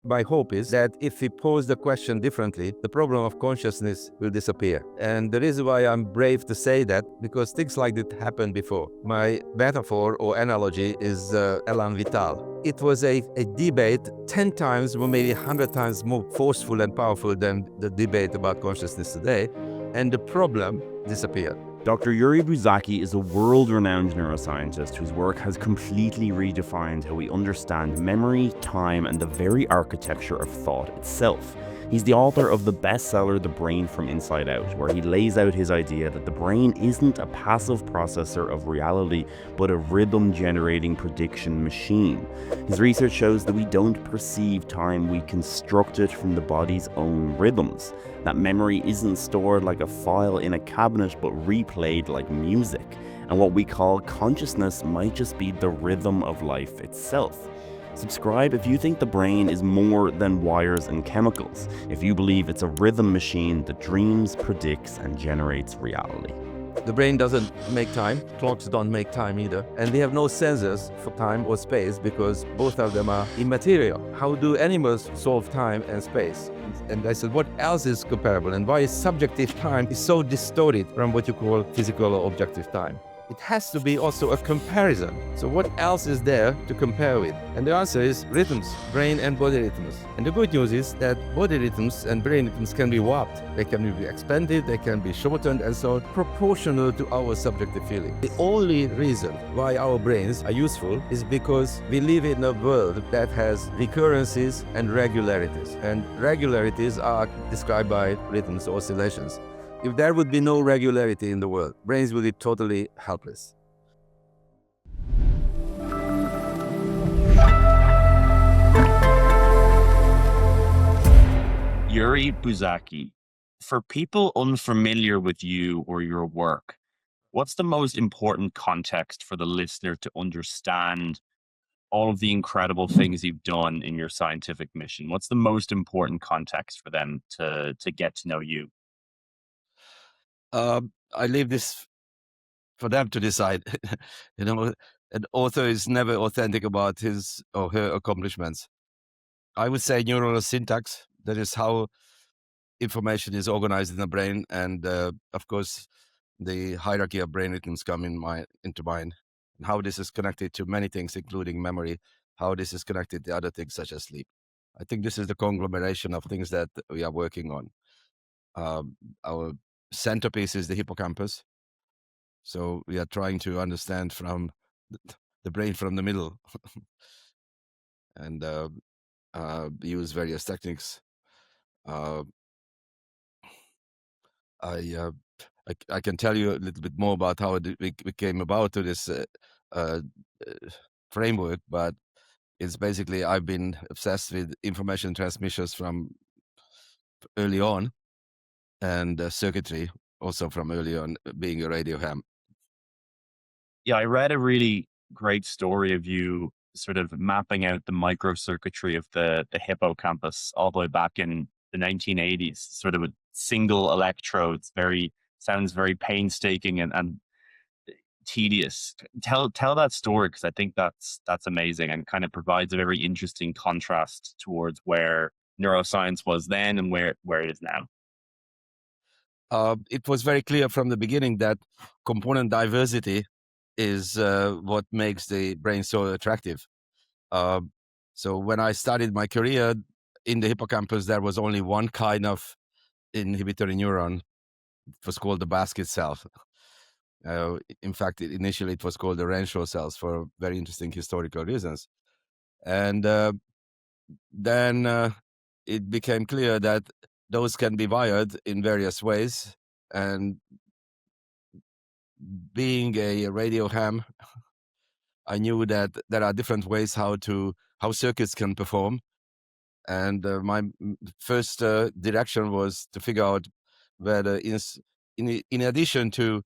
My hope is that if we pose the question differently, the problem of consciousness will disappear. And the reason why I'm brave to say that, because things like that happened before. My metaphor or analogy is Elan Vital. It was a debate 10 times or maybe 100 times more forceful and powerful than the debate about consciousness today, and the problem disappeared. Dr. György Buzsáki is a world-renowned neuroscientist whose work has completely redefined how we understand memory, time, and the very architecture of thought itself. He's the author of the bestseller The Brain from Inside Out, where he lays out his idea that the brain isn't a passive processor of reality, but a rhythm-generating prediction machine. His research shows that we don't perceive time, we construct it from the body's own rhythms. That memory isn't stored like a file in a cabinet, but replayed like music. And what we call consciousness might just be the rhythm of life itself. Subscribe if you think the brain is more than wires and chemicals, if you believe it's a rhythm machine that dreams, predicts, and generates reality. The brain doesn't make time, clocks don't make time either, and we have no sensors for time or space because both of them are immaterial. How do animals solve time and space? And I said, what else is comparable, and why is subjective time is so distorted from what you call physical or objective time? It has to be also a comparison. So what else is there to compare with? And the answer is rhythms, brain and body rhythms. And the good news is that body rhythms and brain rhythms can be warped. They can be expanded, they can be shortened, and so on, proportional to our subjective feeling. The only reason why our brains are useful is because we live in a world that has recurrences and regularities. And regularities are described by rhythms, oscillations. If there would be no regularity in the world, brains would be totally helpless. György Buzsáki, for people unfamiliar with you or your work, what's the most important context for the listener to understand all of the incredible things you've done in your scientific mission? What's the most important context for them to get to know you? I leave this for them to decide. An author is never authentic about his or her accomplishments. I would say neural syntax, that is how information is organized in the brain, and of course the hierarchy of brain rhythms come into mind, and how this is connected to many things, including memory, how this is connected to other things such as sleep. I think this is the conglomeration of things that we are working on. Our centerpiece is the hippocampus. So we are trying to understand from the brain from the middle and use various techniques. I can tell you a little bit more about how we came about to this framework, but it's basically I've been obsessed with information transmissions from early on, and circuitry also from early on, being a radio ham. Yeah, I read a really great story of you sort of mapping out the microcircuitry of the hippocampus all the way back in the 1980s, sort of with single electrodes. Sounds very painstaking and tedious. Tell that story, because I think that's amazing and kind of provides a very interesting contrast towards where neuroscience was then and where it is now. It was very clear from the beginning that component diversity is what makes the brain so attractive. So when I started my career in the hippocampus, there was only one kind of inhibitory neuron. It was called the basket cell. In fact, initially it was called the Renshaw cells for very interesting historical reasons. And then it became clear that those can be wired in various ways. And being a radio ham, I knew that there are different ways how circuits can perform. And my first direction was to figure out whether in addition to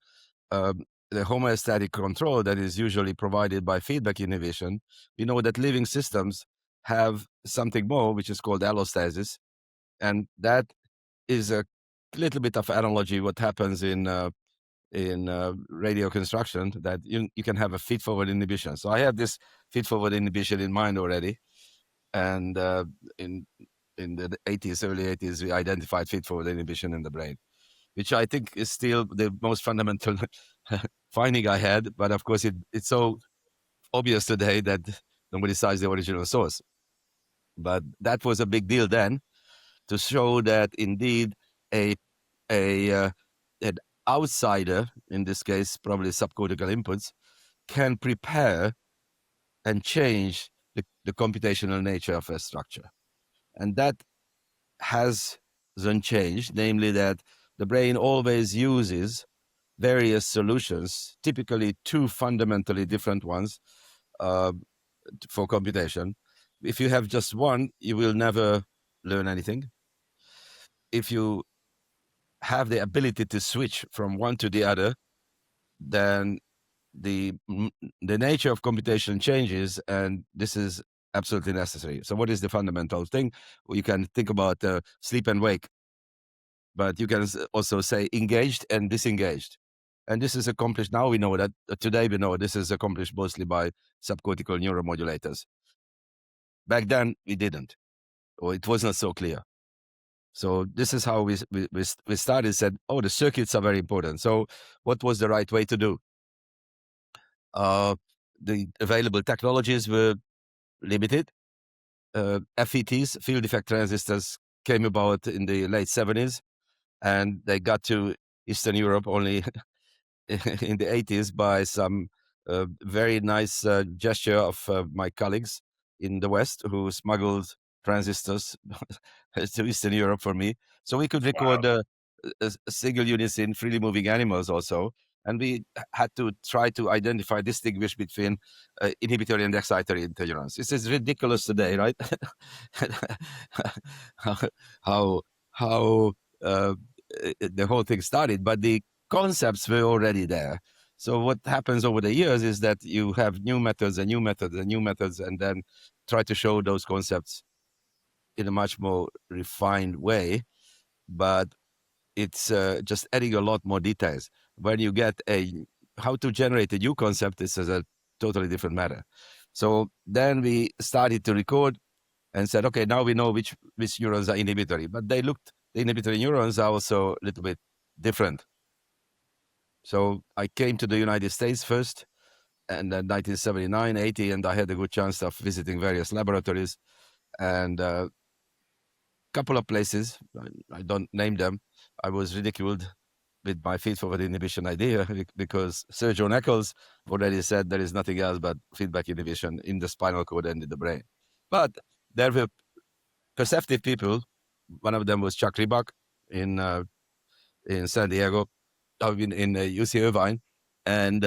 the homeostatic control that is usually provided by feedback inhibition, we know that living systems have something more, which is called allostasis. And that is a little bit of analogy what happens in radio construction, that you can have a feedforward inhibition. So I have this feedforward inhibition in mind already. And in the 80s, early 80s, we identified feedforward inhibition in the brain, which I think is still the most fundamental finding I had. But of course, it's so obvious today that nobody cites the original source. But that was a big deal then, to show that indeed a an outsider, in this case probably subcortical inputs, can prepare and change the computational nature of a structure. And that hasn't changed, namely that the brain always uses various solutions, typically two fundamentally different ones, for computation. If you have just one, you will never learn anything. If you have the ability to switch from one to the other, then the nature of computation changes, and this is absolutely necessary. So what is the fundamental thing? Well, you can think about sleep and wake, but you can also say engaged and disengaged. And this is accomplished, now we know that, today we know this is accomplished mostly by subcortical neuromodulators. Back then, we didn't, or it was not so clear. So this is how we started, said, oh, the circuits are very important. So what was the right way to do? The available technologies were limited. FETs, field effect transistors, came about in the late 70s, and they got to Eastern Europe only in the 80s by some very nice gesture of my colleagues in the West, who smuggled transistors to Eastern Europe for me. So we could record single units in freely moving animals also. And we had to try to distinguish between inhibitory and excitatory interneurons. This is ridiculous today, right? how the whole thing started, but the concepts were already there. So what happens over the years is that you have new methods and new methods and new methods, and then try to show those concepts in a much more refined way. But it's just adding a lot more details. When you get how to generate a new concept, this is a totally different matter. So then we started to record and said, okay, now we know which neurons are inhibitory, but the inhibitory neurons are also a little bit different. So I came to the United States first, and then 1979, 80, and I had a good chance of visiting various laboratories, and a couple of places, I don't name them, I was ridiculed with my feedforward inhibition idea, because Sir John Eccles already said there is nothing else but feedback inhibition in the spinal cord and in the brain. But there were perceptive people. One of them was Chuck Ribak in San Diego, in UC Irvine, and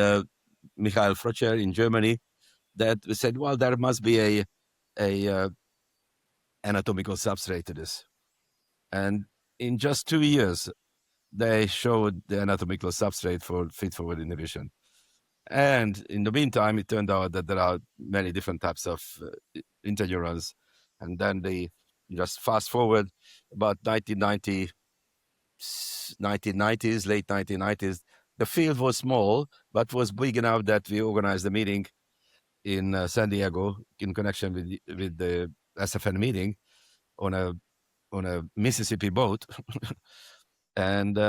Michael Frotscher in Germany, that said, well, there must be a anatomical substrate to this. And in just 2 years, they showed the anatomical substrate for feedforward inhibition. And in the meantime, it turned out that there are many different types of interneurons. And then they just fast forward about 1990s, late 1990s. The field was small, but was big enough that we organized a meeting in San Diego in connection with the SFN meeting on a Mississippi boat. And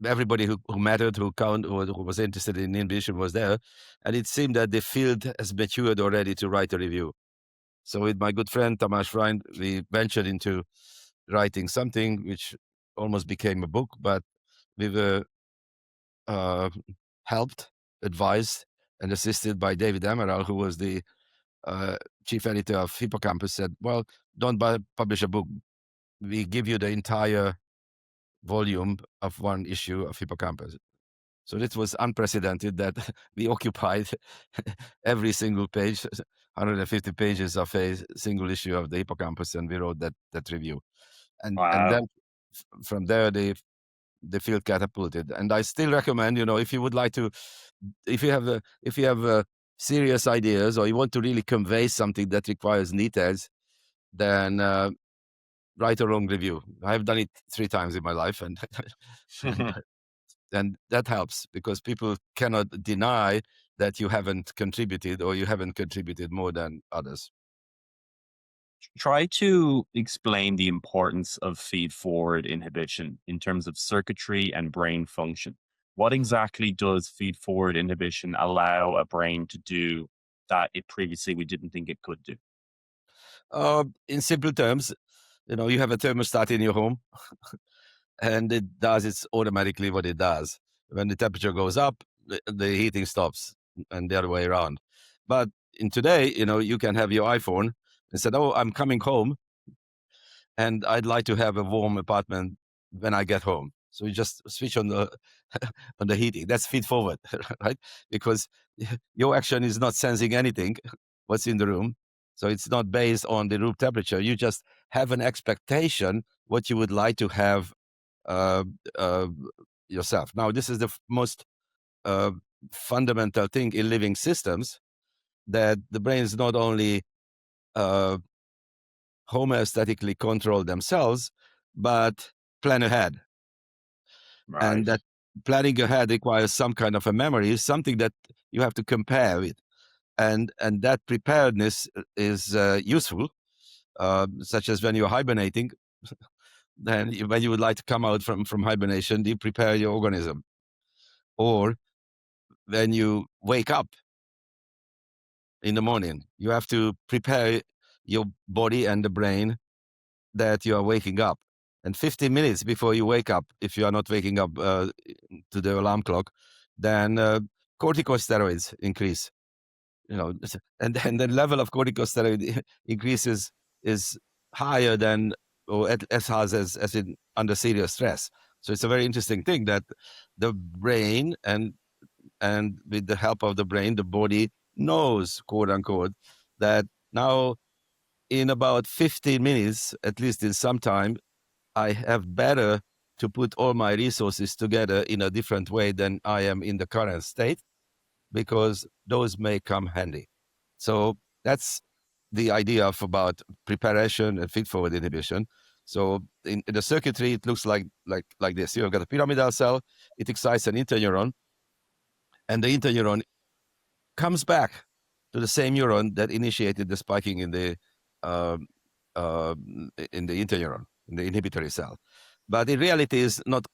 everybody who mattered, who was interested in inhibition was there. And it seemed that the field has matured already to write a review. So with my good friend Tamás Freund, we ventured into writing something which almost became a book, but we were helped, advised, and assisted by David Amaral, who was the chief editor of Hippocampus. Said, well, don't publish a book. We give you the entire volume of one issue of Hippocampus. So this was unprecedented, that we occupied every single page, 150 pages of a single issue of the Hippocampus, and we wrote that review. And then from there, the field catapulted. And I still recommend, if you would like to, if you have serious ideas, or you want to really convey something that requires details, then write a long review. I've done it 3 times in my life, and and that helps, because people cannot deny that you haven't contributed, or you haven't contributed more than others. Try to explain the importance of feed-forward inhibition in terms of circuitry and brain function. What exactly does feed-forward inhibition allow a brain to do that it previously we didn't think it could do? In simple terms, you have a thermostat in your home, and it does it's automatically what it does. When the temperature goes up, the heating stops, and the other way around. But in today, you can have your iPhone and said, "Oh, I'm coming home, and I'd like to have a warm apartment when I get home." So you just switch on the on the heating. That's feed forward, right? Because your action is not sensing anything, what's in the room. So it's not based on the room temperature. You just have an expectation what you would like to have uh, uh, yourself. Now, this is the most uh, fundamental thing in living systems, that the brains not only uh, homeostatically control themselves, but plan ahead. And Right. that planning ahead requires some kind of a memory, something that you have to compare with. And that preparedness is useful, such as when you're hibernating. Then when you would like to come out from hibernation, you prepare your organism. Or when you wake up in the morning, you have to prepare your body and the brain that you are waking up. And 15 minutes before you wake up, if you are not waking up to the alarm clock, then corticosteroids increase. And then the level of corticosteroid increases is higher than or as high as in under serious stress. So it's a very interesting thing that the brain and with the help of the brain, the body knows, quote unquote, that now in about 15 minutes, at least in some time, I have better to put all my resources together in a different way than I am in the current state, because those may come handy. So that's the idea of about preparation and feed-forward inhibition. So in the circuitry, it looks like this. You've got a pyramidal cell, it excites an interneuron, and the interneuron comes back to the same neuron that initiated the spiking um, uh, in the interneuron, in the inhibitory cell. But in reality, it's not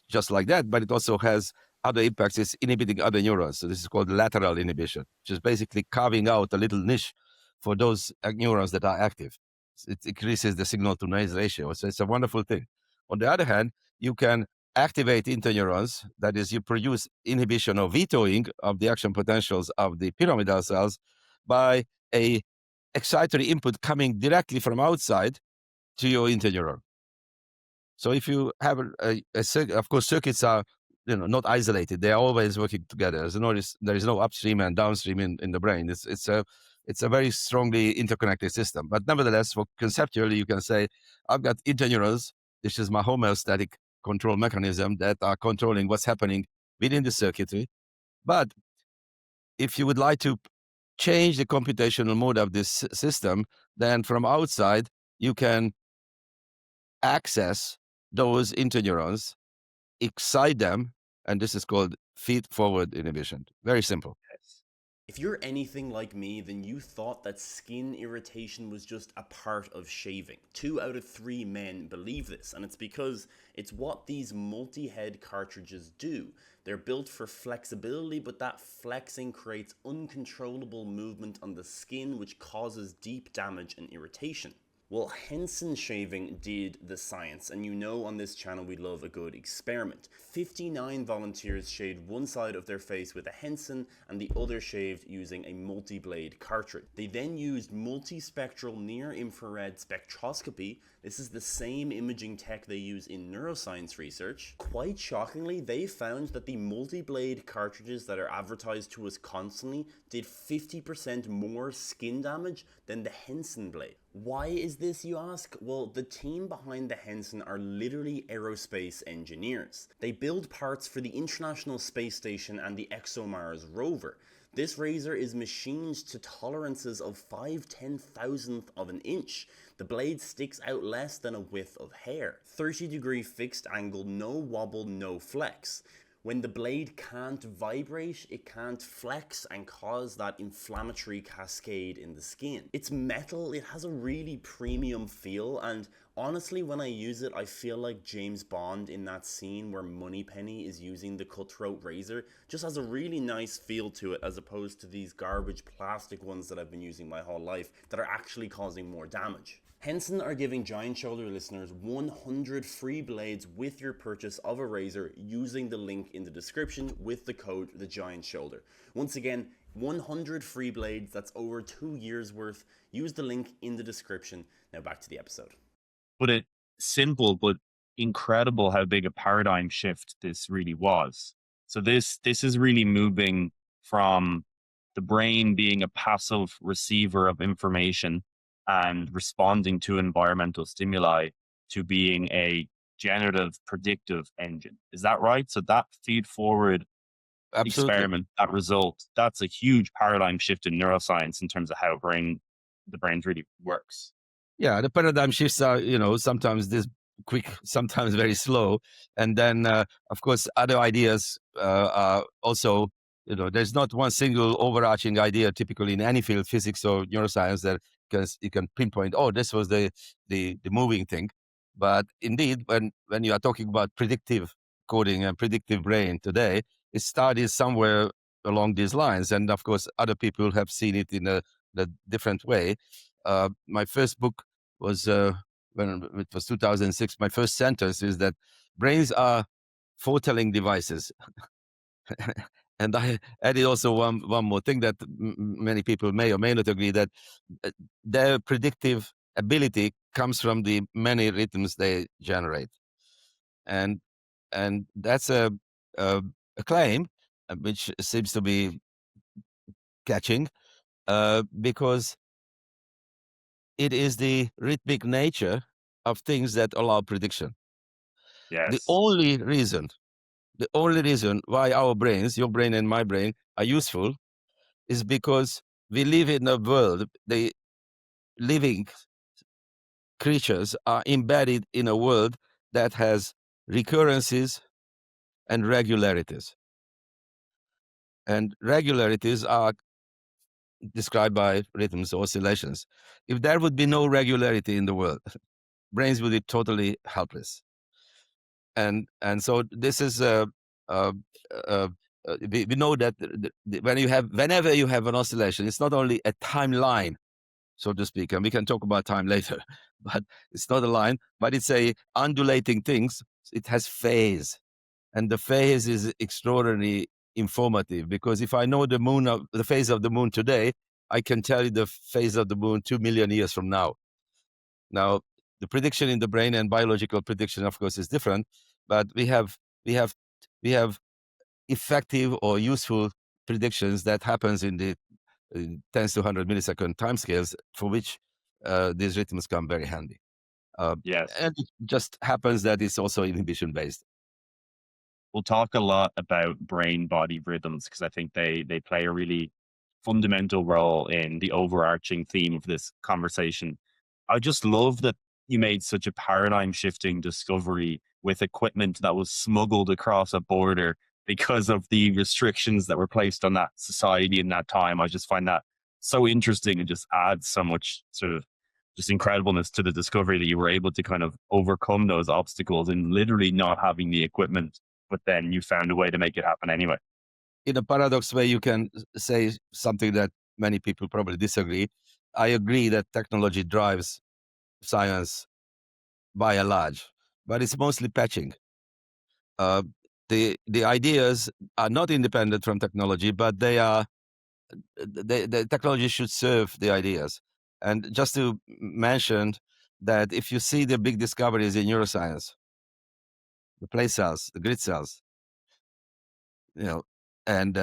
just like that, but it also has other impacts. It's inhibiting other neurons. So this is called lateral inhibition, which is basically carving out a little niche for those neurons that are active. It increases the signal to noise ratio. So it's a wonderful thing. On the other hand, you can activate interneurons, that is, you produce inhibition or vetoing of the action potentials of the pyramidal cells by a excitatory input coming directly from outside to your interneuron. So if you have of course, circuits are not isolated; they are always working together. There is no upstream and downstream in the brain. It's a very strongly interconnected system. But nevertheless, for conceptually, you can say I've got interneurons. This is my homeostatic control mechanism that are controlling what's happening within the circuitry. But if you would like to change the computational mode of this system, then from outside you can access those interneurons, excite them, and this is called feed-forward inhibition. Very simple. If you're anything like me, then you thought that skin irritation was just a part of shaving. 2 out of 3 men believe this, and it's because it's what these multi-head cartridges do. They're built for flexibility, but that flexing creates uncontrollable movement on the skin, which causes deep damage and irritation. Well, Henson shaving did the science, and you know on this channel we love a good experiment. 59 volunteers shaved one side of their face with a Henson and the other shaved using a multi-blade cartridge. They then used multispectral near-infrared spectroscopy. This is the same imaging tech they use in neuroscience research. Quite shockingly, they found that the multi-blade cartridges that are advertised to us constantly did 50% more skin damage than the Henson blade. Why is this, you ask? Well, the team behind the Henson are literally aerospace engineers. They build parts for the International Space Station and the ExoMars rover. This razor is machined to tolerances of 5/10,000th of an inch. The blade sticks out less than a width of hair. 30-degree fixed angle, no wobble, no flex. When the blade can't vibrate, it can't flex and cause that inflammatory cascade in the skin. It's metal, it has a really premium feel, and honestly, when I use it, I feel like James Bond in that scene where Moneypenny is using the cutthroat razor. Just has a really nice feel to it, as opposed to these garbage plastic ones that I've been using my whole life that are actually causing more damage. Henson are giving Giant Shoulder listeners 100 free blades with your purchase of a razor using the link in the description with the code The Giant Shoulder. Once again, 100 free blades, that's over 2 years worth. Use the link in the description. Now back to the episode. But it's simple, but incredible how big a paradigm shift this really was. So this is really moving from the brain being a passive receiver of information and responding to environmental stimuli to being a generative predictive engine. Is that right? So that feed forward Absolutely. experiment, that result, that's a huge paradigm shift in neuroscience in terms of how the brain really works. Yeah, the paradigm shifts are, sometimes this quick, sometimes very slow. And then, of course, other ideas are also, there's not one single overarching idea typically in any field, physics or neuroscience, that you can pinpoint, oh, this was the moving thing. But indeed, when you are talking about predictive coding and predictive brain today, it started somewhere along these lines. And of course, other people have seen it in a different way. My first book was when it was 2006. My first sentence is that brains are foretelling devices. And I added also one more thing that many people may or may not agree, that their predictive ability comes from the many rhythms they generate, and that's a claim which seems to be catching because it is the rhythmic nature of things that allow prediction. Yes. The only reason why our brains, your brain and my brain, are useful is because we live in a world, the living creatures are embedded in a world that has recurrences and regularities. And regularities are described by rhythms, oscillations. If there would be no regularity in the world, brains would be totally helpless. And so this is we know that whenever you have an oscillation, it's not only a timeline, so to speak, and we can talk about time later, but it's not a line, but it's a undulating things. It has phase, and the phase is extraordinarily informative, because if I know the phase of the moon today, I can tell you the phase of the moon 2 million years from now. Now, the prediction in the brain and biological prediction, of course, is different, but we have effective or useful predictions that happens in the tens to 100 millisecond timescales, for which these rhythms come very handy. Yes. And it just happens that it's also inhibition based. We'll talk a lot about brain-body rhythms because I think they play a really fundamental role in the overarching theme of this conversation. I just love that you made such a paradigm-shifting discovery with equipment that was smuggled across a border because of the restrictions that were placed on that society in that time. I just find that so interesting and just adds so much sort of just incredibleness to the discovery that you were able to kind of overcome those obstacles and literally not having the equipment, but then you found a way to make it happen anyway. In a paradox way, you can say something that many people probably disagree. I agree that technology drives science by and large, but it's mostly patching. The ideas are not independent from technology, but the technology should serve the ideas. And just to mention that if you see the big discoveries in neuroscience, the place cells, the grid cells, and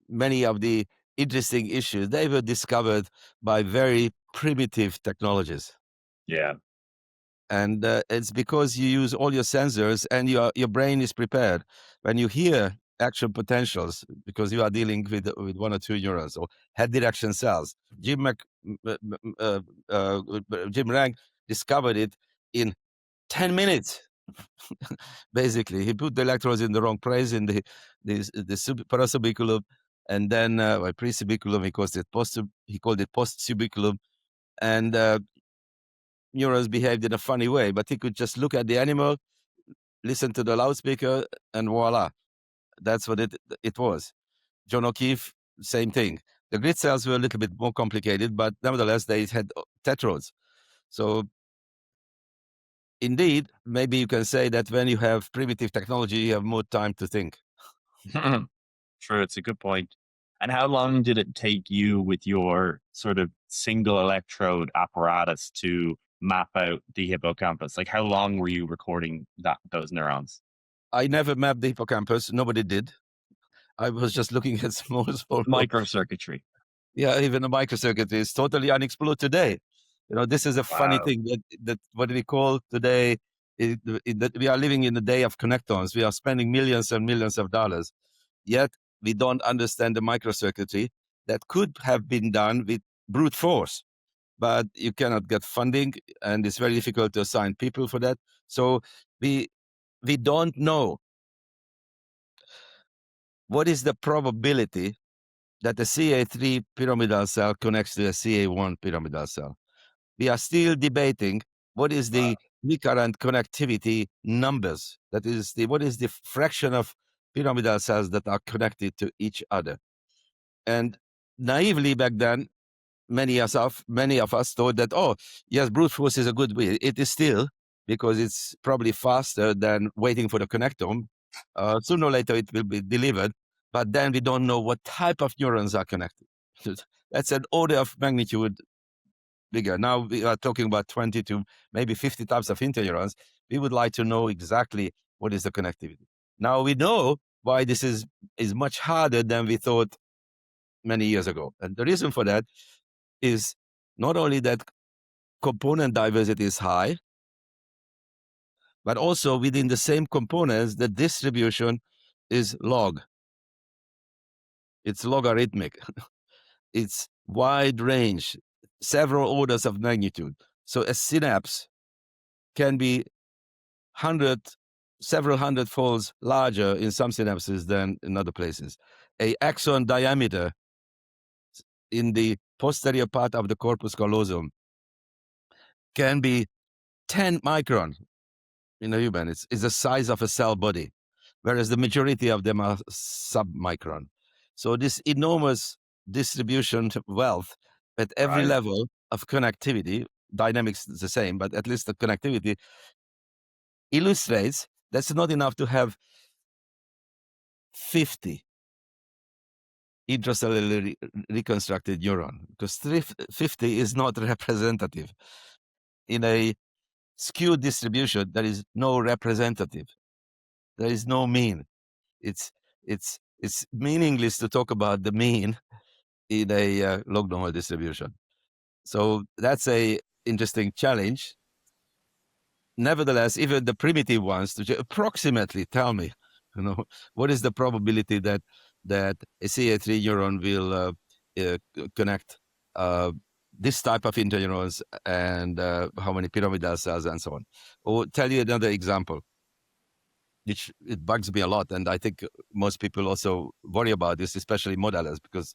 many of the interesting issues, they were discovered by very primitive technologies. Yeah. And it's because you use all your sensors and your brain is prepared. When you hear action potentials, because you are dealing with 1 or 2 neurons or head direction cells, Jim Rank discovered it in 10 minutes. Basically, he put the electrodes in the wrong place in the parasubiculum, and then pre-subiculum. He called it post-subiculum, and neurons behaved in a funny way. But he could just look at the animal, listen to the loudspeaker, and voila, that's what it was. John O'Keefe, same thing. The grid cells were a little bit more complicated, but nevertheless, they had tetrodes. So indeed, maybe you can say that when you have primitive technology, you have more time to think. True, it's a good point. And how long did it take you with your sort of single electrode apparatus to map out the hippocampus? Like, how long were you recording those neurons? I never mapped the hippocampus. Nobody did. I was just looking at small Microcircuitry. Yeah, even the microcircuitry is totally unexplored today. This is a funny Wow. thing that what we call today that we are living in the day of connectons. We are spending millions and millions of dollars, yet we don't understand the microcircuitry that could have been done with brute force, but you cannot get funding, and it's very difficult to assign people for that. So we don't know what is the probability that the CA3 pyramidal cell connects to a CA1 pyramidal cell. We are still debating what is the recurrent connectivity numbers. That is what is the fraction of pyramidal cells that are connected to each other. And naively back then, many of us thought that, oh, yes, brute force is a good way. It is still, because it's probably faster than waiting for the connectome. Sooner or later it will be delivered, but then we don't know what type of neurons are connected. That's an order of magnitude bigger. Now we are talking about 20 to maybe 50 types of interneurons. We would like to know exactly what is the connectivity. Now we know why this is much harder than we thought many years ago. And the reason for that is not only that component diversity is high, but also within the same components, the distribution is log. It's logarithmic. It's wide range, several orders of magnitude. So a synapse can be several hundred folds larger in some synapses than in other places. A axon diameter in the posterior part of the corpus callosum can be 10 micron in a human. It's the size of a cell body, whereas the majority of them are submicron. So this enormous distribution of wealth at every level of connectivity, dynamics is the same, but at least the connectivity illustrates that's not enough to have 50 intracellular reconstructed neuron, because 50 is not representative. In a skewed distribution, there is no representative. There is no mean. It's meaningless to talk about the mean in a log normal distribution. So that's a interesting challenge. Nevertheless, even the primitive ones to approximately tell me, what is the probability that a CA3 neuron will connect this type of interneurons, and how many pyramidal cells and so on. Or tell you another example, which it bugs me a lot, and I think most people also worry about this, especially modelers, because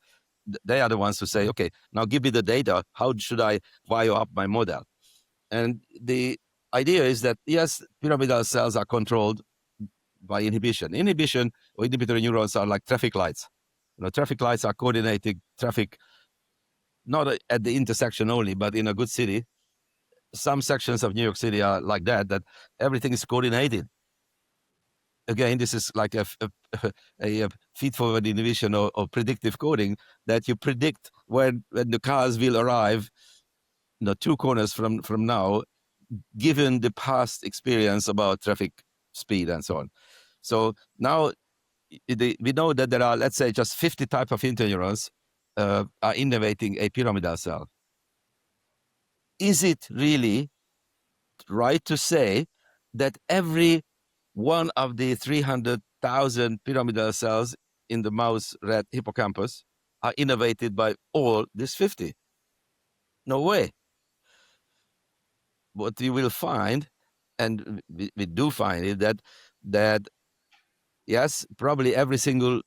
they are the ones who say, okay, now give me the data, how should I wire up my model? And the idea is that, yes, pyramidal cells are controlled by inhibition. Inhibition or inhibitory neurons are like traffic lights. Traffic lights are coordinating traffic, not at the intersection only, but in a good city. Some sections of New York City are like that everything is coordinated. Again, this is like a feedforward inhibition or predictive coding, that you predict when the cars will arrive, 2 corners from now, given the past experience about traffic speed and so on. So now we know that there are, let's say, just 50 types of interneurons are innervating a pyramidal cell. Is it really right to say that every one of the 300,000 pyramidal cells in the mouse rat hippocampus are innervated by all these 50? No way. What you will find and we do find it that yes, probably every single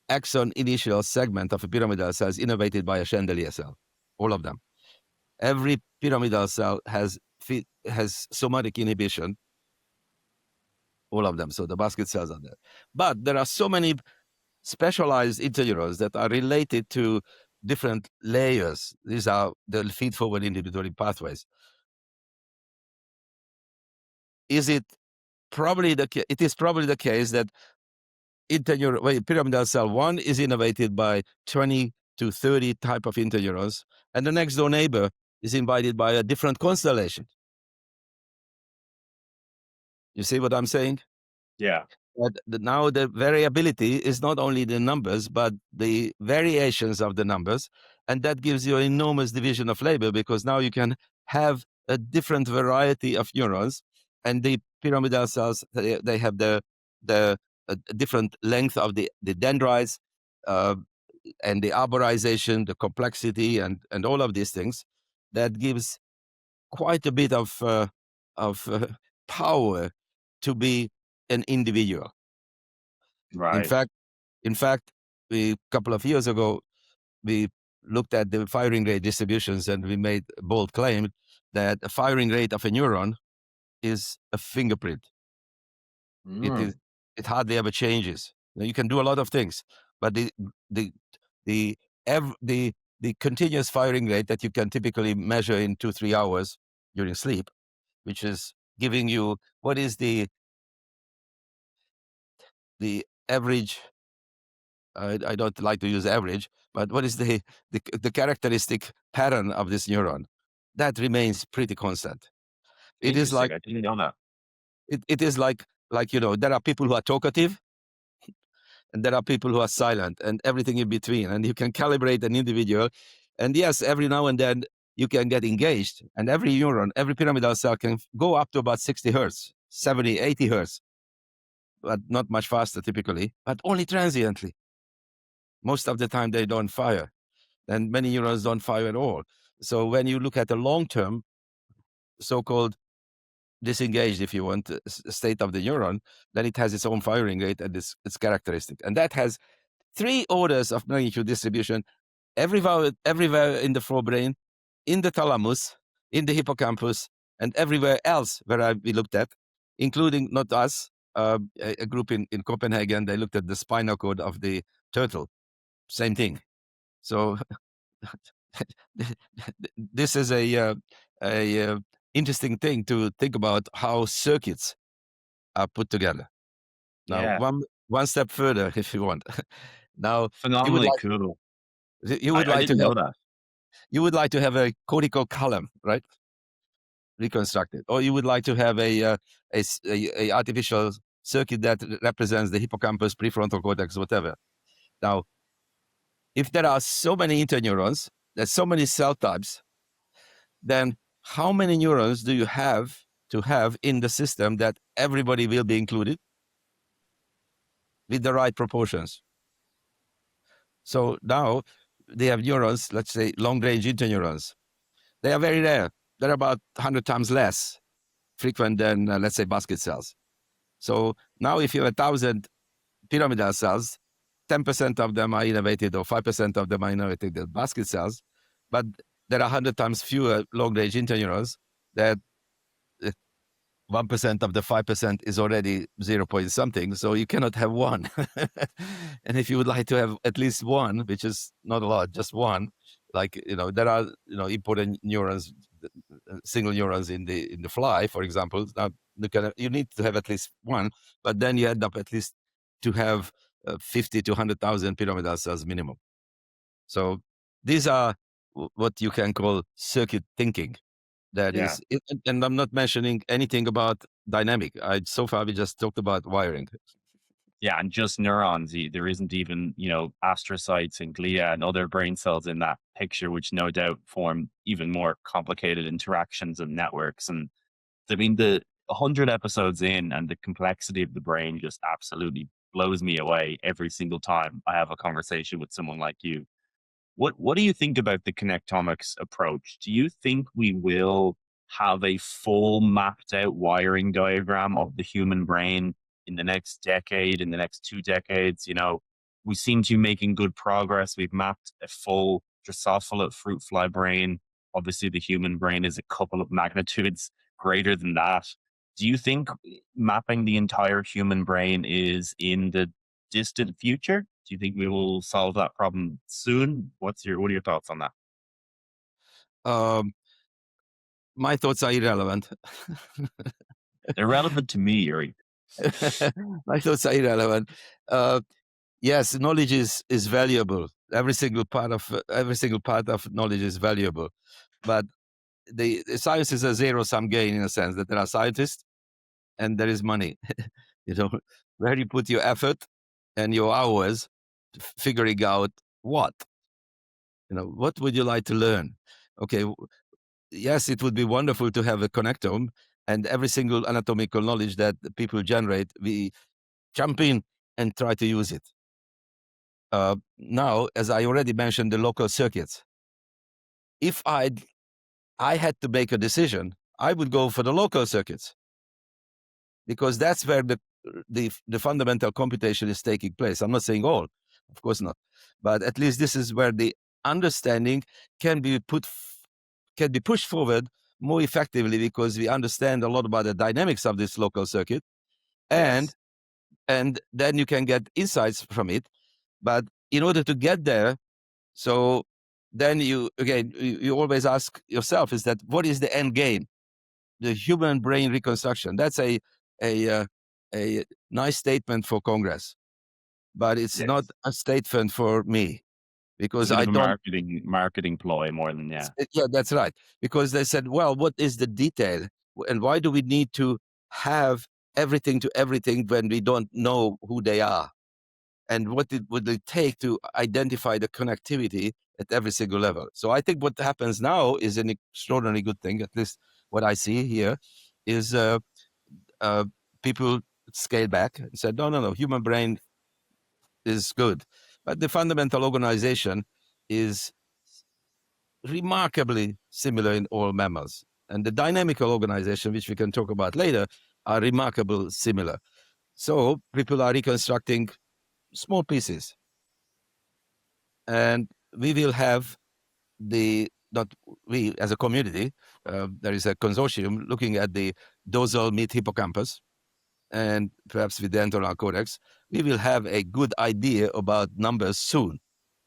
axon initial segment of a pyramidal cell is innervated by a chandelier cell, all of them. Every pyramidal cell has somatic inhibition, all of them. So the basket cells are there. But there are so many specialized interneurons that are related to different layers. These are the feed-forward inhibitory pathways. It is probably the case that pyramidal cell 1 is innervated by 20 to 30 type of interneurons, and the next door neighbor is invited by a different constellation. You see what I'm saying? Yeah. But now the variability is not only the numbers, but the variations of the numbers. And that gives you an enormous division of labor, because now you can have a different variety of neurons. And the pyramidal cells, they have the different length of the dendrites, and the arborization, the complexity, and all of these things. That gives quite a bit of power to be an individual. Right. In fact, a couple of years ago, we looked at the firing rate distributions, and we made a bold claim that a firing rate of a neuron is a fingerprint. It hardly ever changes. Now, you can do a lot of things, but the continuous firing rate that you can typically measure in 2-3 hours during sleep, which is giving you what is the average. I don't like to use average, but what is the characteristic pattern of this neuron? That remains pretty constant. It is Interesting. like I didn't know that. it is like there are people who are talkative, and there are people who are silent, and everything in between. And you can calibrate an individual, and yes, every now and then you can get engaged, and every neuron, every pyramidal cell can go up to about 60 hertz, 70, 80 hertz, but not much faster typically, but only transiently. Most of the time they don't fire, and many neurons don't fire at all. So when you look at the long-term, so-called disengaged, if you want, state of the neuron, then it has its own firing rate and its characteristic. And that has 3 orders of magnitude distribution everywhere in the forebrain, in the thalamus, in the hippocampus, and everywhere else where we looked at, including not us, a group in Copenhagen. They looked at the spinal cord of the turtle. Same thing. So this is a interesting thing to think about, how circuits are put together. Now, Yeah. one step further, if you want. Now, Phenomenally cool. you would I like to didn't have know that. you would like to have a cortical column, right? Reconstructed, or you would like to have a artificial circuit that represents the hippocampus, prefrontal cortex, whatever. Now, if there are so many interneurons, there's so many cell types, then how many neurons do you have to have in the system that everybody will be included with the right proportions? So now they have neurons, let's say long-range interneurons. They are very rare. They're about 100 times less frequent than, let's say, basket cells. So now if you have 1,000 pyramidal cells, 10% of them are innervated, or 5% of them are innervated as basket cells, but there are 100 times fewer long-range interneurons. That 1% of the 5% is already 0 point something, so you cannot have one. And if you would like to have at least one, which is not a lot, just one, like, there are, important neurons, single neurons in the fly, for example. Now, you need to have at least one, but then you end up at least to have 50 to 100,000 pyramidal cells minimum. So these are what you can call circuit thinking. That is, and I'm not mentioning anything about dynamic. So far we just talked about wiring. Yeah, and just neurons. There isn't even, astrocytes and glia and other brain cells in that picture, which no doubt form even more complicated interactions and networks. And I mean, the 100 episodes in, and the complexity of the brain just absolutely blows me away every single time I have a conversation with someone like you. What do you think about the connectomics approach? Do you think we will have a full mapped out wiring diagram of the human brain in the next decade, in the next 2 decades. We seem to be making good progress. We've mapped a full Drosophila fruit fly brain. Obviously, the human brain is a couple of magnitudes greater than that. Do you think mapping the entire human brain is in the distant future? Do you think we will solve that problem soon? What are your thoughts on that? Um, my thoughts are irrelevant. They're relevant to me, Yuri. My thoughts are irrelevant. Yes, knowledge is valuable. Every single part of knowledge is valuable, but the science is a zero-sum game in a sense that there are scientists and there is money. Where you put your effort and your hours figuring out what. What would you like to learn? Okay, yes, it would be wonderful to have a connectome and every single anatomical knowledge that people generate, we jump in and try to use it. Now, as I already mentioned, the local circuits. If I had to make a decision, I would go for the local circuits because that's where the fundamental computation is taking place. I'm not saying all, of course not, but at least this is where the understanding can be pushed forward more effectively because we understand a lot about the dynamics of this local circuit, and Yes. and then you can get insights from it. But in order to get there, so then you always ask yourself, is that what is the end game? The human brain reconstruction. That's a nice statement for Congress, but it's Yes. not a statement for me because It's a bit I of a don't. marketing ploy more than, yeah. Yeah, that's right. Because they said, well, what is the detail, and why do we need to have everything to everything when we don't know who they are? And what would it take to identify the connectivity at every single level? So I think what happens now is an extraordinarily good thing. At least what I see here is people scale back and said, no, human brain is good. But the fundamental organization is remarkably similar in all mammals. And the dynamical organization, which we can talk about later, are remarkably similar. So people are reconstructing small pieces. And we will have not we as a community, there is a consortium looking at the dorsal mid hippocampus, and perhaps with the enteral cortex, we will have a good idea about numbers soon.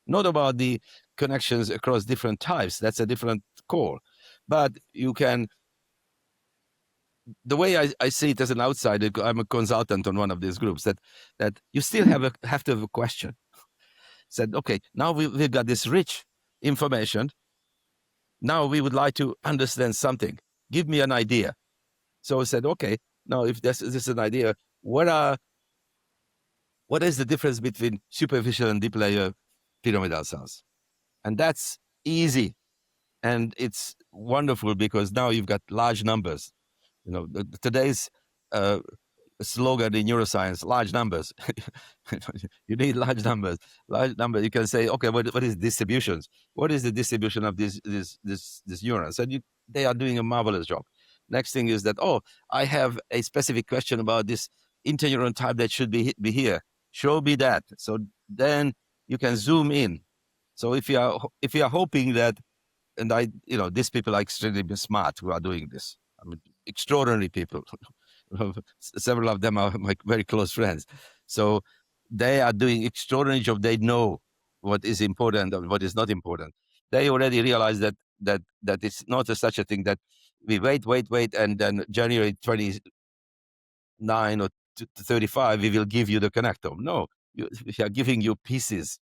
Not about the connections across different types, that's a different call. But you can, the way I see it as an outsider, I'm a consultant on one of these groups, that you still have to have a question. Said, okay, now we've got this rich information. Now we would like to understand something. Give me an idea. So I said, okay, now if this is an idea, what is the difference between superficial and deep layer pyramidal cells? And that's easy. And it's wonderful because now you've got large numbers. Today's slogan in neuroscience, large numbers. You need large numbers. You can say, okay, what is distributions? What is the distribution of these neurons? And they are doing a marvelous job. Next thing is that, I have a specific question about this interneuron type that should be here. Show me that. So then you can zoom in. So if you are hoping that, and these people are extremely smart who are doing this. I mean, extraordinary people. Several of them are my very close friends. So they are doing extraordinary job. They know what is important and what is not important. They already realize that it's not such a thing that we wait, and then January 29 or 35, we will give you the connectome. No, we are giving you pieces.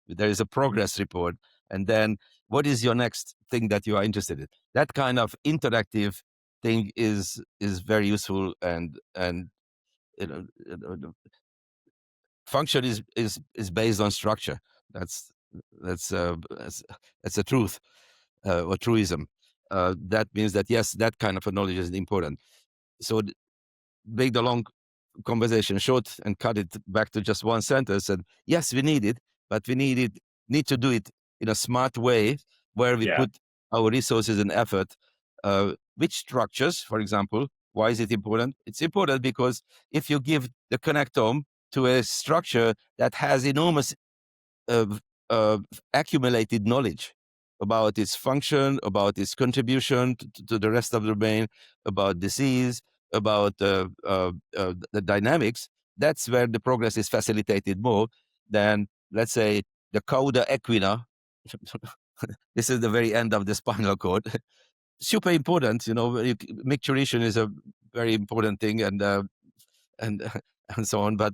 There is a progress report. And then what is your next thing that you are interested in? That kind of interactive thing is very useful, and function is based on structure. That's a truth, or truism. That means that yes, that kind of a knowledge is important. So make the long conversation short and cut it back to just one sentence. And yes, we need it, but we need to do it in a smart way where we Yeah. put our resources and effort which structures, for example. Why is it important? It's important because if you give the connectome to a structure that has enormous accumulated knowledge about its function, about its contribution to the rest of the brain, about disease, about the dynamics, that's where the progress is facilitated more than, let's say, the cauda equina. This is the very end of the spinal cord. Super important, micturition is a very important thing, and and and so on. But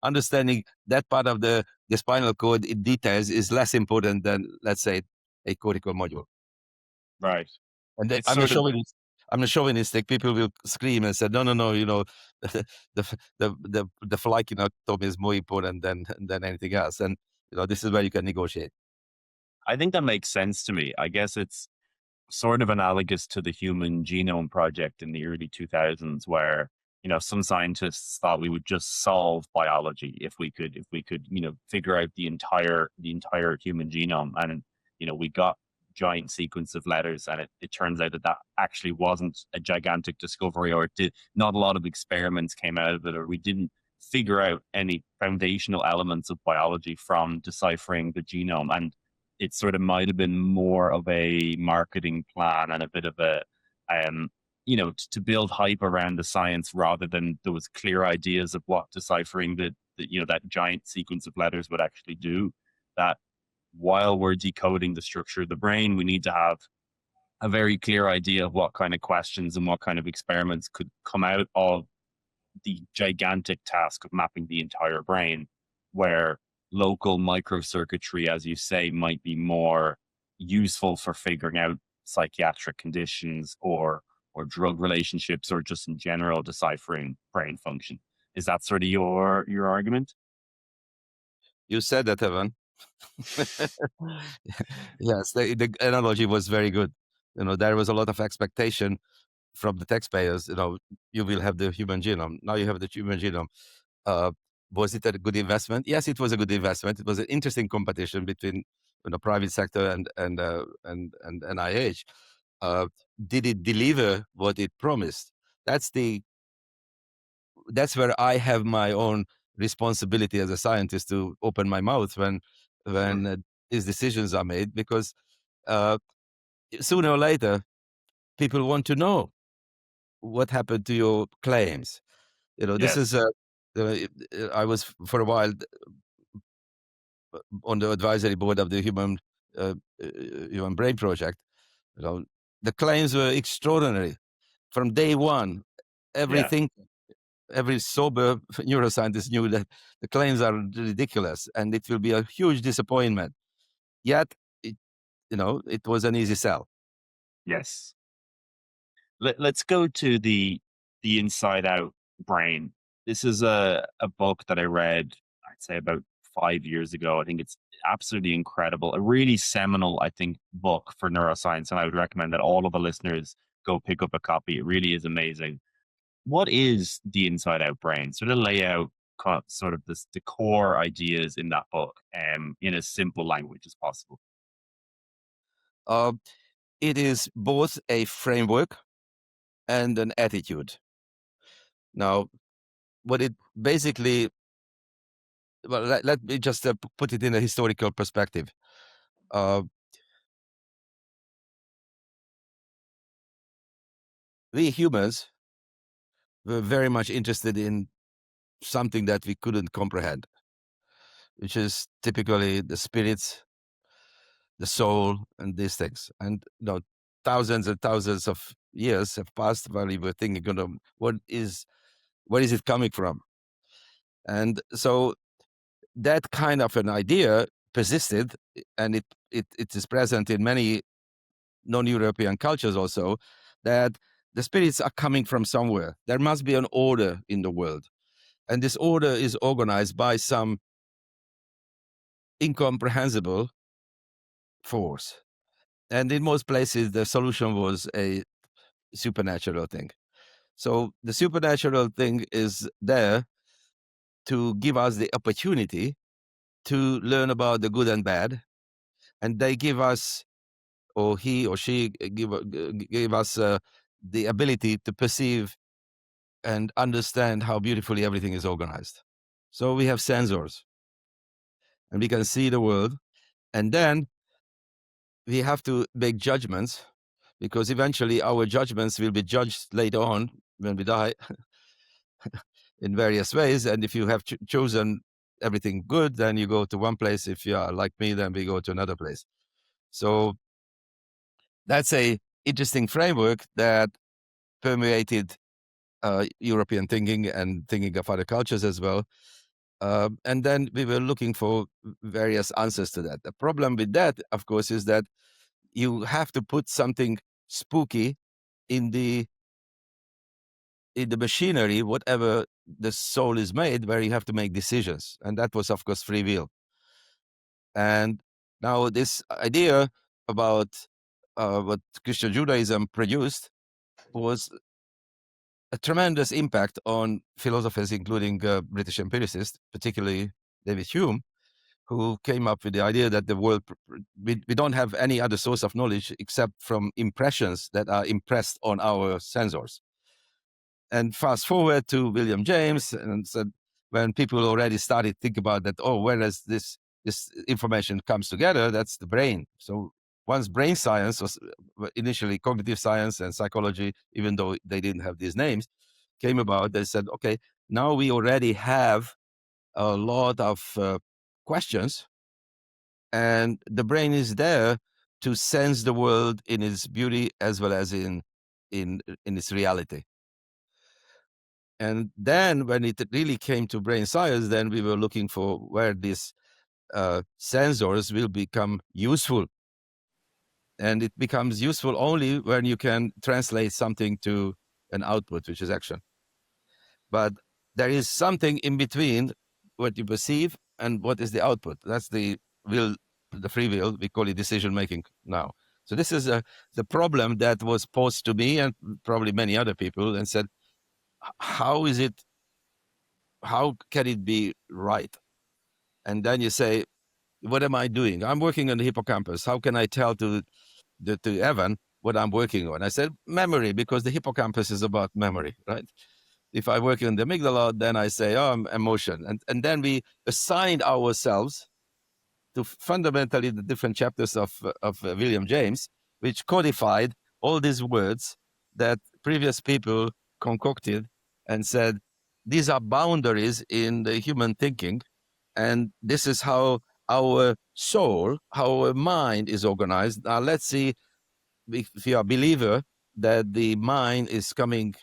understanding that part of the spinal cord in details is less important than, let's say, a cortical module. Right. And It's I'm a sort of chauvinist. I'm a chauvinistic. People will scream and say, "No, no, no! The flykinectomy is more important than anything else." And this is where you can negotiate. I think that makes sense to me. I guess it's sort of analogous to the Human Genome Project in the early 2000s, where some scientists thought we would just solve biology if we could figure out the entire human genome, and we got giant sequence of letters, and it turns out that actually wasn't a gigantic discovery, or not a lot of experiments came out of it, or we didn't figure out any foundational elements of biology from deciphering the genome. And it sort of might have been more of a marketing plan and a bit of a, to build hype around the science, rather than there was clear ideas of what deciphering that giant sequence of letters would actually do. That while we're decoding the structure of the brain, we need to have a very clear idea of what kind of questions and what kind of experiments could come out of the gigantic task of mapping the entire brain, where local microcircuitry, as you say, might be more useful for figuring out psychiatric conditions or drug relationships, or just in general deciphering brain function. Is that sort of your argument? You said that, Evan. Yes, the analogy was very good. There was a lot of expectation from the taxpayers. You will have the human genome. Now you have the human genome. Was it a good investment? Yes, it was a good investment. It was an interesting competition between private sector and NIH. Did it deliver what it promised? That's where I have my own responsibility as a scientist to open my mouth when these decisions are made, because sooner or later people want to know what happened to your claims. This is I was for a while on the advisory board of the Human Brain Project. The claims were extraordinary from day one. Every sober neuroscientist knew that the claims are ridiculous and it will be a huge disappointment. Yet, it was an easy sell. Yes. Let's go to the Inside Out Brain. This is a book that I read, I'd say about 5 years ago. I think it's absolutely incredible. A really seminal, I think, book for neuroscience. And I would recommend that all of the listeners go pick up a copy. It really is amazing. What is the Inside Out Brain? Sort of lay out sort of the core ideas in that book in as simple language as possible. It is both a framework and an attitude. Now, what it basically, well, let me just put it in a historical perspective. We humans were very much interested in something that we couldn't comprehend, which is typically the spirits, the soul, and these things. And thousands and thousands of years have passed while we were thinking, where is it coming from? And so that kind of an idea persisted, and it is present in many non-European cultures also, that the spirits are coming from somewhere. There must be an order in the world. And this order is organized by some incomprehensible force. And in most places, the solution was a supernatural thing. So the supernatural thing is there to give us the opportunity to learn about the good and bad. And they give us, or he or she give us the ability to perceive and understand how beautifully everything is organized. So we have sensors, and we can see the world, and then we have to make judgments, because eventually our judgments will be judged later on when we die in various ways. And if you have chosen everything good, then you go to one place. If you are like me, then we go to another place. So that's a interesting framework that permeated European thinking and thinking of other cultures as well. And then we were looking for various answers to that. The problem with that, of course, is that you have to put something spooky in the machinery, whatever the soul is made, where you have to make decisions. And that was, of course, free will. And now this idea about what Christian Judaism produced was a tremendous impact on philosophers, including British empiricists, particularly David Hume, who came up with the idea that the world, we don't have any other source of knowledge except from impressions that are impressed on our sensors. And fast forward to William James, and said, when people already started think about that, oh, where does this information comes together? That's the brain. So once brain science was initially cognitive science and psychology, even though they didn't have these names, came about, they said, okay, now we already have a lot of questions, and the brain is there to sense the world in its beauty as well as in its reality. And then when it really came to brain science, then we were looking for where these sensors will become useful. And it becomes useful only when you can translate something to an output, which is action. But there is something in between what you perceive and what is the output. That's the will, the free will. We call it decision making now. So this is the problem that was posed to me and probably many other people, and said, how can it be right? And then you say, what am I doing? I'm working on the hippocampus. How can I tell to Evan what I'm working on? I said, memory, because the hippocampus is about memory, right? If I work on the amygdala, then I say, oh, emotion. And then we assigned ourselves to fundamentally the different chapters of William James, which codified all these words that previous people concocted and said, these are boundaries in the human thinking. And this is how our soul, how our mind is organized. Now, let's see if you're a believer that the mind is coming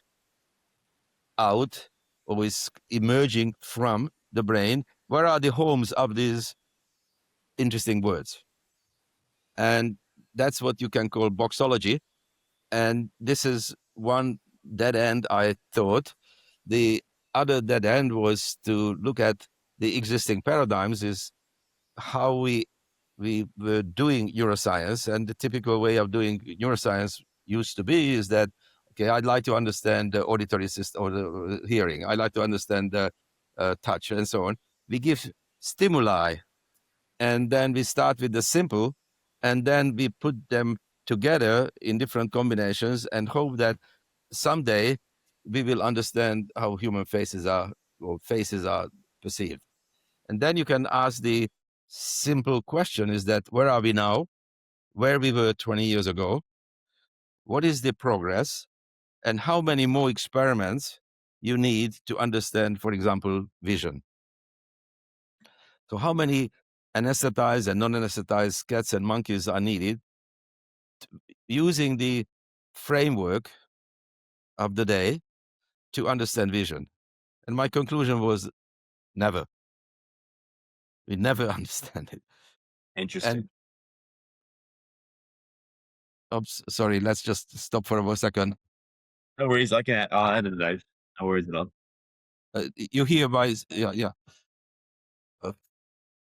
out or is emerging from the brain. Where are the homes of these interesting words? And that's what you can call boxology. And this is one dead end, I thought. The other dead end was to look at the existing paradigms, is how we were doing neuroscience. And the typical way of doing neuroscience used to be is that, okay, I'd like to understand the auditory system or the hearing. I'd like to understand the touch and so on. We give stimuli, and then we start with the simple, and then we put them together in different combinations and hope that someday we will understand how human faces are perceived. And then you can ask the simple question, is that where are we now? Where we were 20 years ago? What is the progress? And how many more experiments you need to understand, for example, vision? So how many anesthetized and non-anesthetized cats and monkeys are needed using the framework of the day to understand vision? And my conclusion was never. We never understand it. Interesting. And oops, sorry, let's just stop for a second. No worries. I'll edit it out. No worries at all. You hear my, yeah.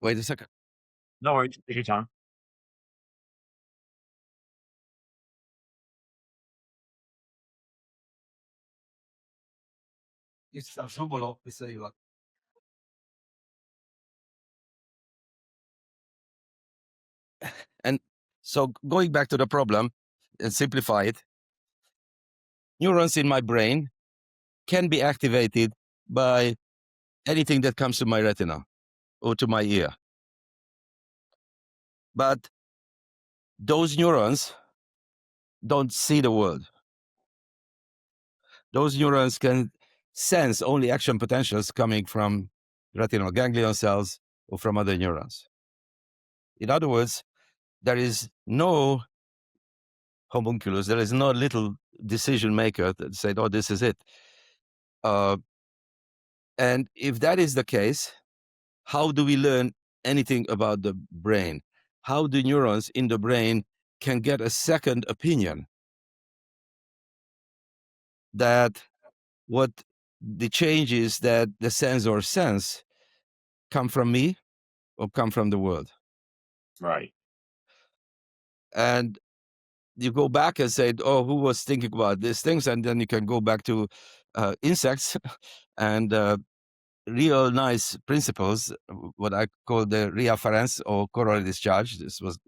Wait a second. No worries. Take your time. And so going back to the problem and simplify it, neurons in my brain can be activated by anything that comes to my retina or to my ear. But those neurons don't see the world. Those neurons can sense only action potentials coming from retinal ganglion cells or from other neurons. In other words, there is no homunculus, there is no little decision maker that said, oh, this is it. And if that is the case, how do we learn anything about the brain? How do neurons in the brain can get a second opinion that what the changes that the sensor sense come from me or come from the world? Right. And you go back and say, oh, who was thinking about these things? And then you can go back to insects and real nice principles, what I call the reafference or corollary discharge. This was,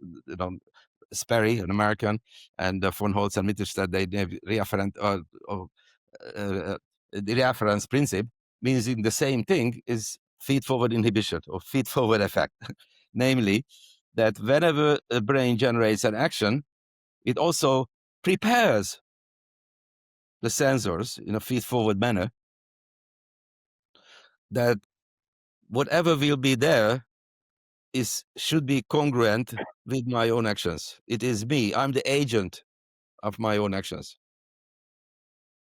Sperry, an American, and von Holtz and Mittelstadt, they have reafferent, the reafference principle, means the same thing is feed-forward inhibition or feed-forward effect. Namely, that whenever a brain generates an action, it also prepares the sensors in a feed-forward manner that whatever will be there should be congruent with my own actions. It is me. I'm the agent of my own actions.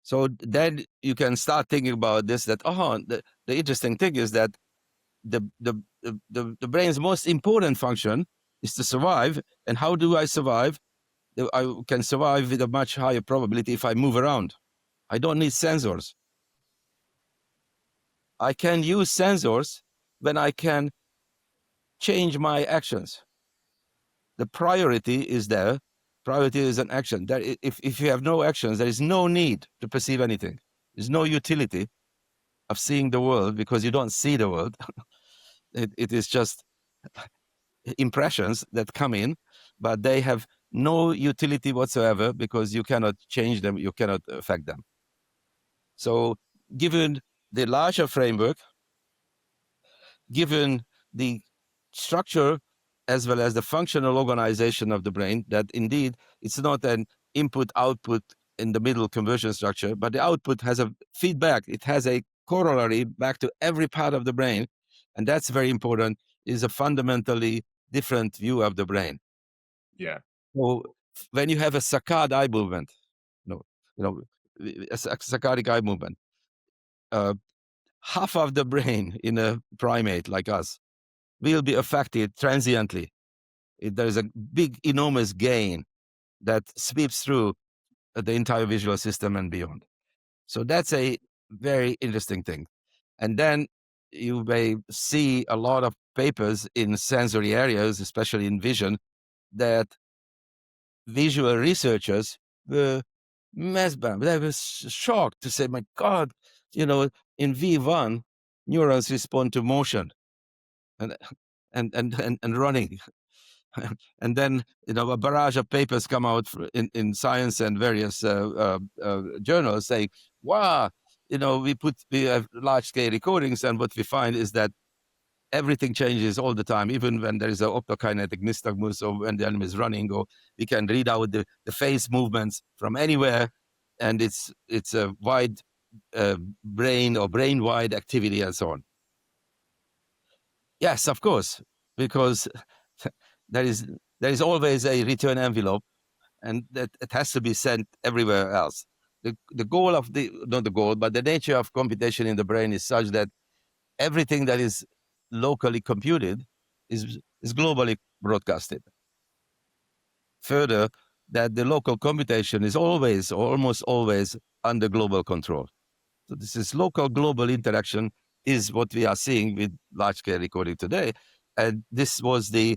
So then you can start thinking about this, that, the interesting thing is that the brain's most important function is to survive. And how do I survive? I can survive with a much higher probability if I move around. I don't need sensors. I can use sensors when I can change my actions. The priority is there. Priority is an action. That if you have no actions, there is no need to perceive anything. There's no utility of seeing the world because you don't see the world. It is just impressions that come in, but they have no utility whatsoever because you cannot change them, you cannot affect them. So given the larger framework, given the structure as well as the functional organization of the brain, that indeed it's not an input-output in the middle conversion structure, but the output has a feedback. It has a corollary back to every part of the brain, and that's very important, is a fundamentally different view of the brain. Yeah. So when you have a saccade eye movement, a saccadic eye movement, half of the brain in a primate like us will be affected transiently. There is a big, enormous gain that sweeps through the entire visual system and beyond. So that's a very interesting thing. And then you may see a lot of papers in sensory areas, especially in vision, that visual researchers were mesmerized. They were shocked to say, my God, in V1, neurons respond to motion and running. And then, a barrage of papers come out in Science and various journals saying, wow, we have large-scale recordings, and what we find is that everything changes all the time, even when there is an optokinetic nystagmus or when the animal is running, or we can read out the face movements from anywhere, and it's a wide brain or brain-wide activity and so on. Yes, of course, because there is always a return envelope, and that it has to be sent everywhere else. The goal of not the goal, but the nature of computation in the brain is such that everything that is locally computed is globally broadcasted. Further, that the local computation is always, or almost always, under global control. So this is local global interaction is what we are seeing with large-scale recording today. And this was the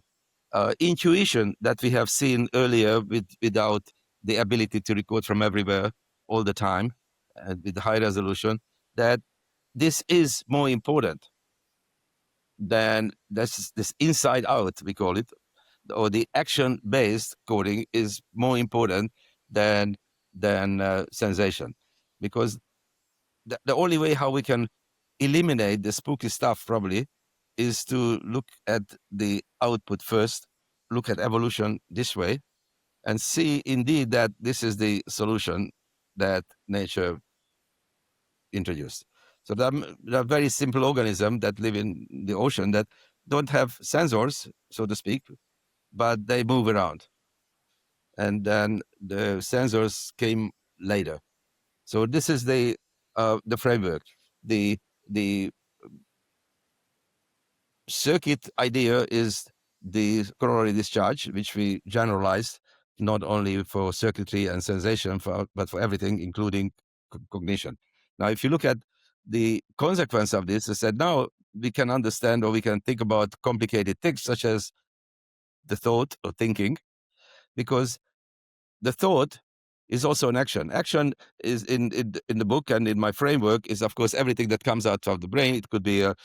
intuition that we have seen earlier without the ability to record from everywhere all the time and with high resolution, that this is more important than this inside out, we call it, or the action-based coding is more important than than sensation, because the only way how we can eliminate the spooky stuff probably is to look at the output first, look at evolution this way, and see indeed that this is the solution that nature introduced. So there are very simple organisms that live in the ocean that don't have sensors, so to speak, but they move around. And then the sensors came later. So this is the framework. The circuit idea is the corollary discharge, which we generalized not only for circuitry and sensation, but for everything, including cognition. Now, if you look at the consequence of this, is that now we can understand, or we can think about complicated things such as the thought or thinking, because the thought is also an action. Action is in the book and in my framework is, of course, everything that comes out of the brain. It could be a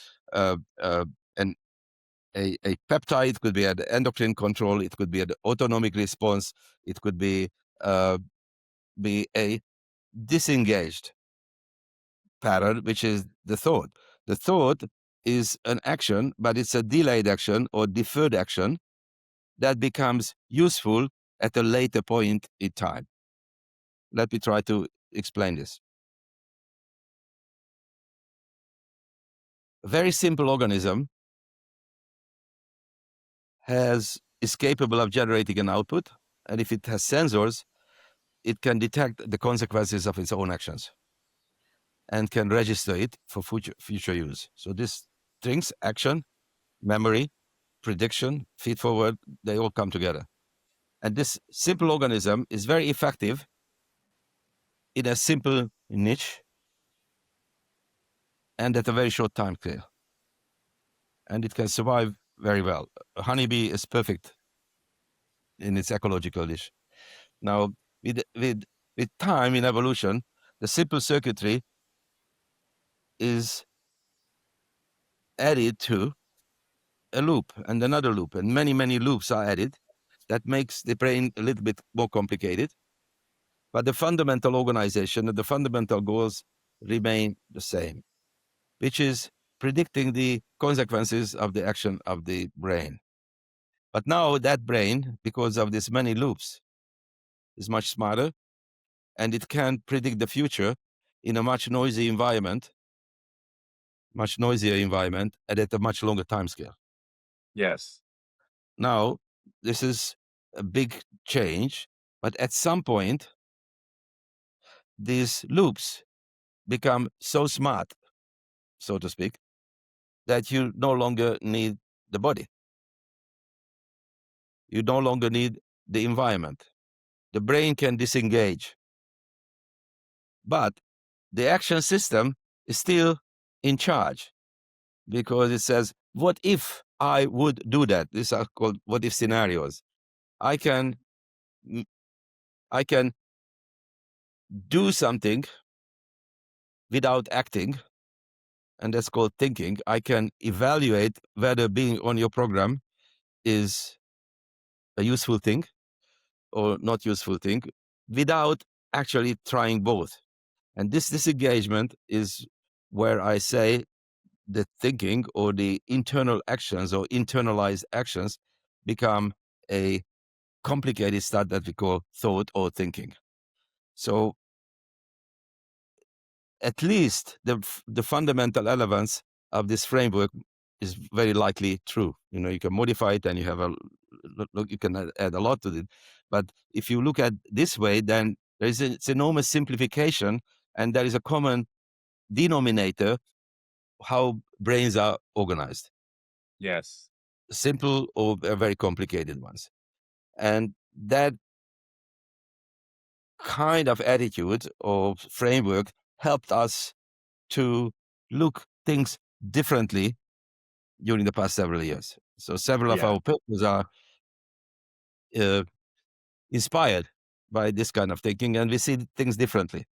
peptide, it could be an endocrine control, it could be an autonomic response, it could be a disengaged pattern, which is the thought. The thought is an action, but it's a delayed action or deferred action that becomes useful at a later point in time. Let me try to explain this. A very simple organism is capable of generating an output, and if it has sensors, it can detect the consequences of its own actions and can register it for future use. So these things, action, memory, prediction, feedforward, they all come together. And this simple organism is very effective in a simple niche and at a very short time scale. And it can survive very well. A honeybee is perfect in its ecological niche. Now, with time in evolution, the simple circuitry is added to a loop and another loop, and many, many loops are added. That makes the brain a little bit more complicated. But the fundamental organization and the fundamental goals remain the same, which is predicting the consequences of the action of the brain. But now that brain, because of these many loops, is much smarter, and it can predict the future in a much noisier environment, and at a much longer time scale. Yes. Now, this is a big change, but at some point, these loops become so smart, so to speak, that you no longer need the body. You no longer need the environment. The brain can disengage. But the action system is still in charge, because it says, what if I would do that? These are called what if scenarios. I can do something without acting, and that's called thinking. I can evaluate whether being on your program is a useful thing or not useful thing without actually trying both. And this disengagement is where I say the thinking or the internal actions or internalized actions become a complicated stuff that we call thought or thinking. So at least the fundamental elements of this framework is very likely true. You can modify it and you can add a lot to it. But if you look at this way, then there is it's enormous simplification, and there is a common denominator how brains are organized. Yes. Simple or very complicated ones. And that kind of attitude or framework helped us to look things differently during the past several years. So several of our papers are inspired by this kind of thinking, and we see things differently.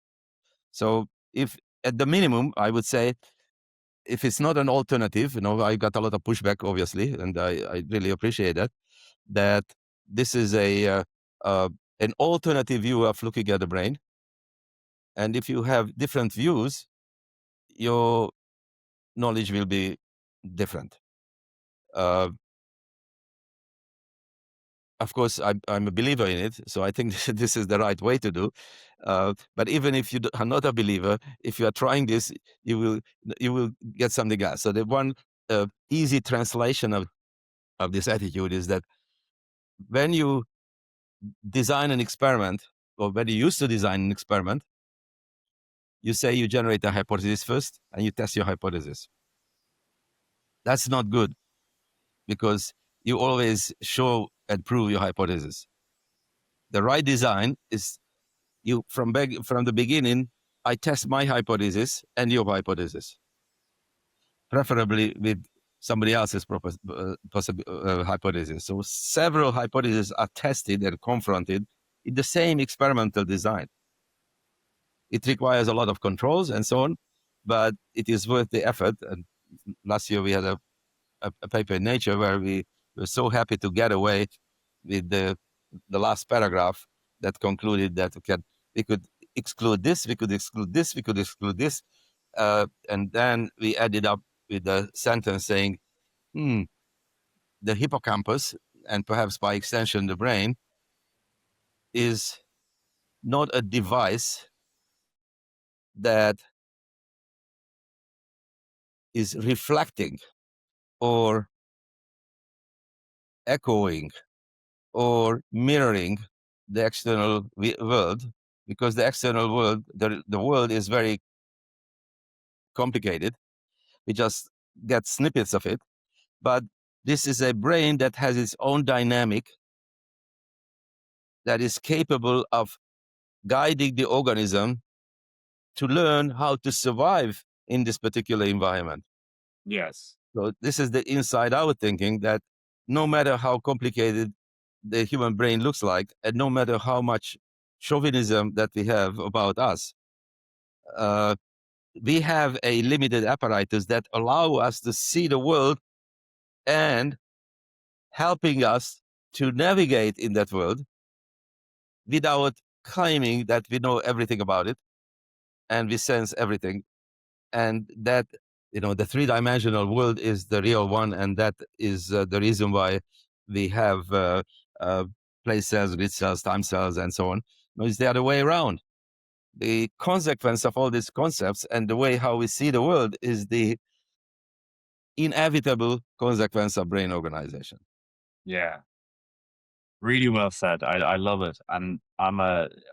So if at the minimum, I would say, if it's not an alternative, I got a lot of pushback, obviously, and I really appreciate that this is an alternative view of looking at the brain, And if you have different views, your knowledge will be different. Of course, I'm a believer in it, so I think this is the right way to do. But even if you are not a believer, if you are trying this, you will get something else. So the one easy translation of this attitude is that when you design an experiment, or when you used to design an experiment, you say you generate a hypothesis first and you test your hypothesis. That's not good, because you always show and prove your hypothesis. The right design is you from the beginning, I test my hypothesis and your hypothesis, preferably with somebody else's hypothesis. So several hypotheses are tested and confronted in the same experimental design. It requires a lot of controls and so on, but it is worth the effort. And last year we had a paper in Nature where we were so happy to get away with the last paragraph that concluded that we could exclude this, we could exclude this, we could exclude this. And then we ended up with a sentence saying, the hippocampus, and perhaps by extension the brain, is not a device that is reflecting or echoing or mirroring the external world, because the external world, the world is very complicated. We just get snippets of it. But this is a brain that has its own dynamic, that is capable of guiding the organism to learn how to survive in this particular environment. Yes. So this is the inside-out thinking, that no matter how complicated the human brain looks like, and no matter how much chauvinism that we have about us, we have a limited apparatus that allow us to see the world and helping us to navigate in that world without claiming that we know everything about it and we sense everything. And that, the three-dimensional world is the real one, and that is the reason why we have place cells, grid cells, time cells, and so on. No, it's the other way around. The consequence of all these concepts and the way how we see the world is the inevitable consequence of brain organization. Yeah. Really well said. I love it. And I'm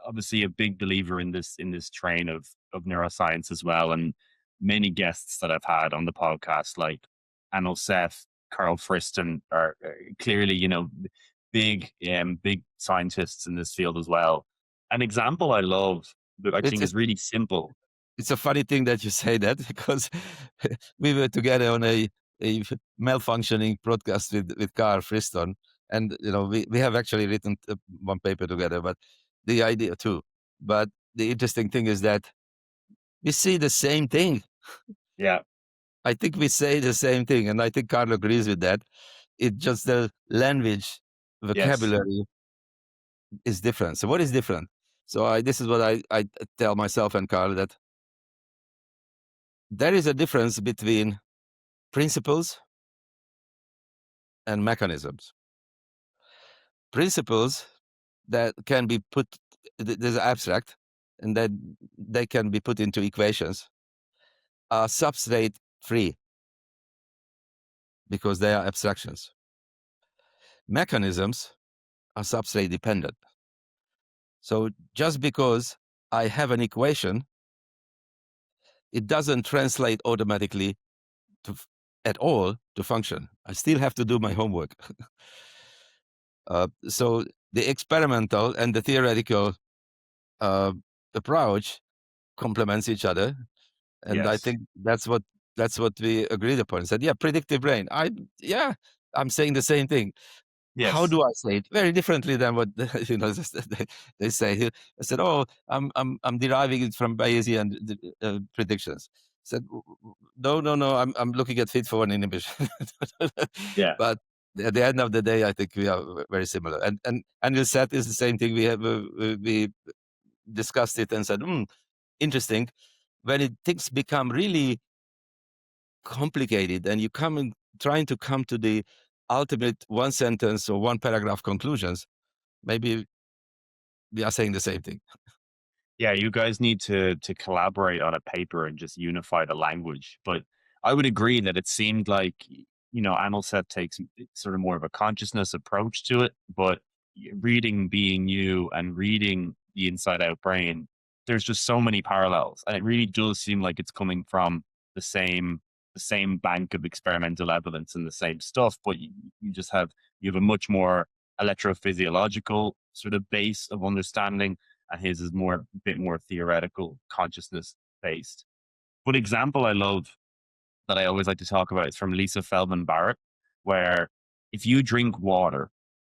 obviously a big believer in this train of neuroscience as well. And many guests that I've had on the podcast, like Anil Seth, Carl Friston, are clearly, big scientists in this field as well. An example I love that I think is really simple. It's a funny thing that you say that, because we were together on a malfunctioning broadcast with Carl Friston. And, we have actually written one paper together, but the idea too. But the interesting thing is that we see the same thing. Yeah. I think we say the same thing. And I think Carl agrees with that. It's just the language, vocabulary is different. So what is different? So this is what I tell myself and Carl, that there is a difference between principles and mechanisms. Principles that can be put, there's abstract, and that they can be put into equations, are substrate free because they are abstractions. Mechanisms are substrate dependent. So just because I have an equation, it doesn't translate automatically at all to function. I still have to do my homework. So the experimental and the theoretical approach complements each other, and I think that's what we agreed upon. Said, predictive brain. I'm saying the same thing. Yes. How do I say it? Very differently than what they say here. I said, I'm deriving it from Bayesian predictions. I said, no, I'm looking at Feedforward inhibition. But at the end of the day, I think we are very similar. And you said is the same thing. We discussed it and said, interesting when things become really complicated and you trying to come to the ultimate one sentence or one paragraph conclusions. Maybe we are saying the same thing. Yeah, you guys need to collaborate on a paper and just unify the language. But I would agree that it seemed like, Analset takes sort of more of a consciousness approach to it, but reading Being You and reading The Inside Out Brain, there's just so many parallels. And it really does seem like it's coming from the same bank of experimental evidence and the same stuff, but you have a much more electrophysiological sort of base of understanding, and his is a bit more theoretical, consciousness based. But example I love that I always like to talk about is from Lisa Feldman Barrett, where if you drink water,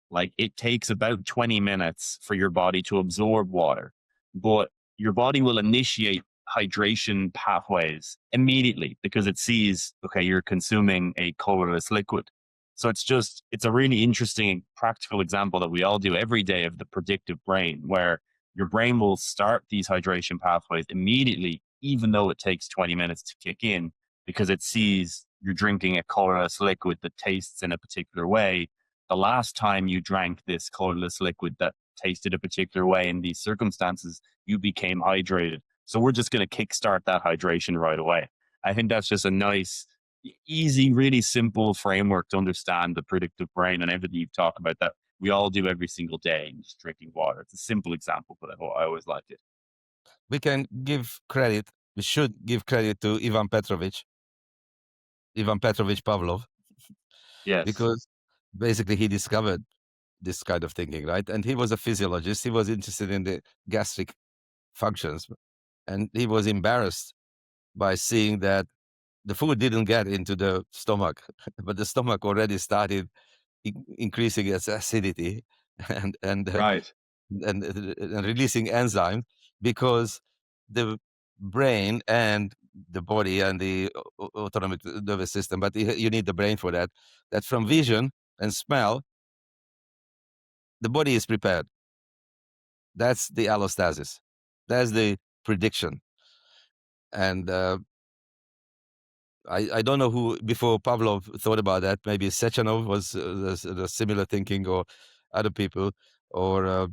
like it takes about 20 minutes for your body to absorb water, but your body will initiate hydration pathways immediately because it sees, okay, you're consuming a colorless liquid. So it's a really interesting and practical example that we all do every day of the predictive brain, where your brain will start these hydration pathways immediately, even though it takes 20 minutes to kick in, because it sees you're drinking a colorless liquid that tastes in a particular way. The last time you drank this colorless liquid that tasted a particular way in these circumstances, you became hydrated. So we're just going to kickstart that hydration right away. I think that's just a nice, easy, really simple framework to understand the predictive brain and everything you've talked about that we all do every single day, just drinking water. It's a simple example, but I always liked it. We should give credit to Ivan Petrovich Pavlov, Yes. because basically he discovered this kind of thinking, right? And he was a physiologist. He was interested in the gastric functions, and he was embarrassed by seeing that the food didn't get into the stomach, but the stomach already started increasing its acidity and Right. and releasing enzyme, because the brain and the body and the autonomic nervous system, but you need the brain for that, that from vision and smell, the body is prepared. That's the allostasis. That's the prediction. And I don't know who before Pavlov thought about that. Maybe Sechenov was the similar thinking, or other people, or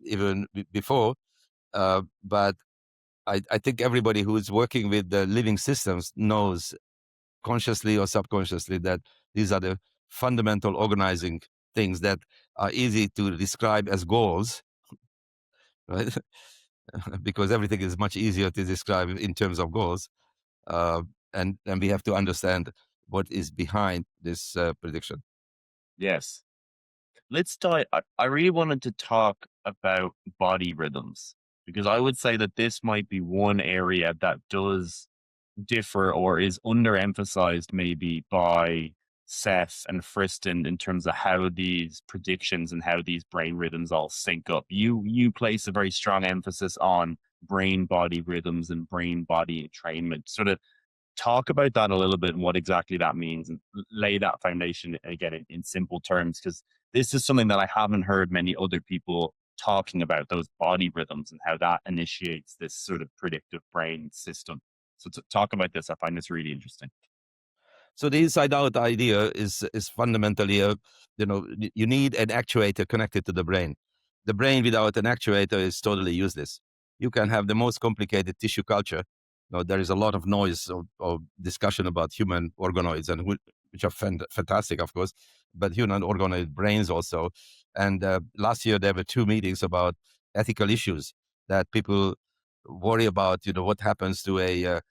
even before. But I think everybody who's working with the living systems knows, consciously or subconsciously, that these are the fundamental organizing things that are easy to describe as goals, right? Because everything is much easier to describe in terms of goals. And we have to understand what is behind this prediction. Yes. Let's dive. I really wanted to talk about body rhythms, because I would say that this might be one area that does differ or is underemphasized maybe by Seth and Friston in terms of how these predictions and how these brain rhythms all sync up. You place a very strong emphasis on brain body rhythms and brain body entrainment. Sort of talk about that a little bit and what exactly that means, and lay that foundation again in simple terms, because this is something that I haven't heard many other people talking about, those body rhythms and how that initiates this sort of predictive brain system. So to talk about this, I find this really interesting. So the inside out idea is fundamentally you need an actuator connected to the brain. The brain without an actuator is totally useless. You can have the most complicated tissue culture. There is a lot of noise or discussion about human organoids, and which are fantastic, of course, but human organoid brains also. And last year there were 2 meetings about ethical issues that people worry about. What happens to a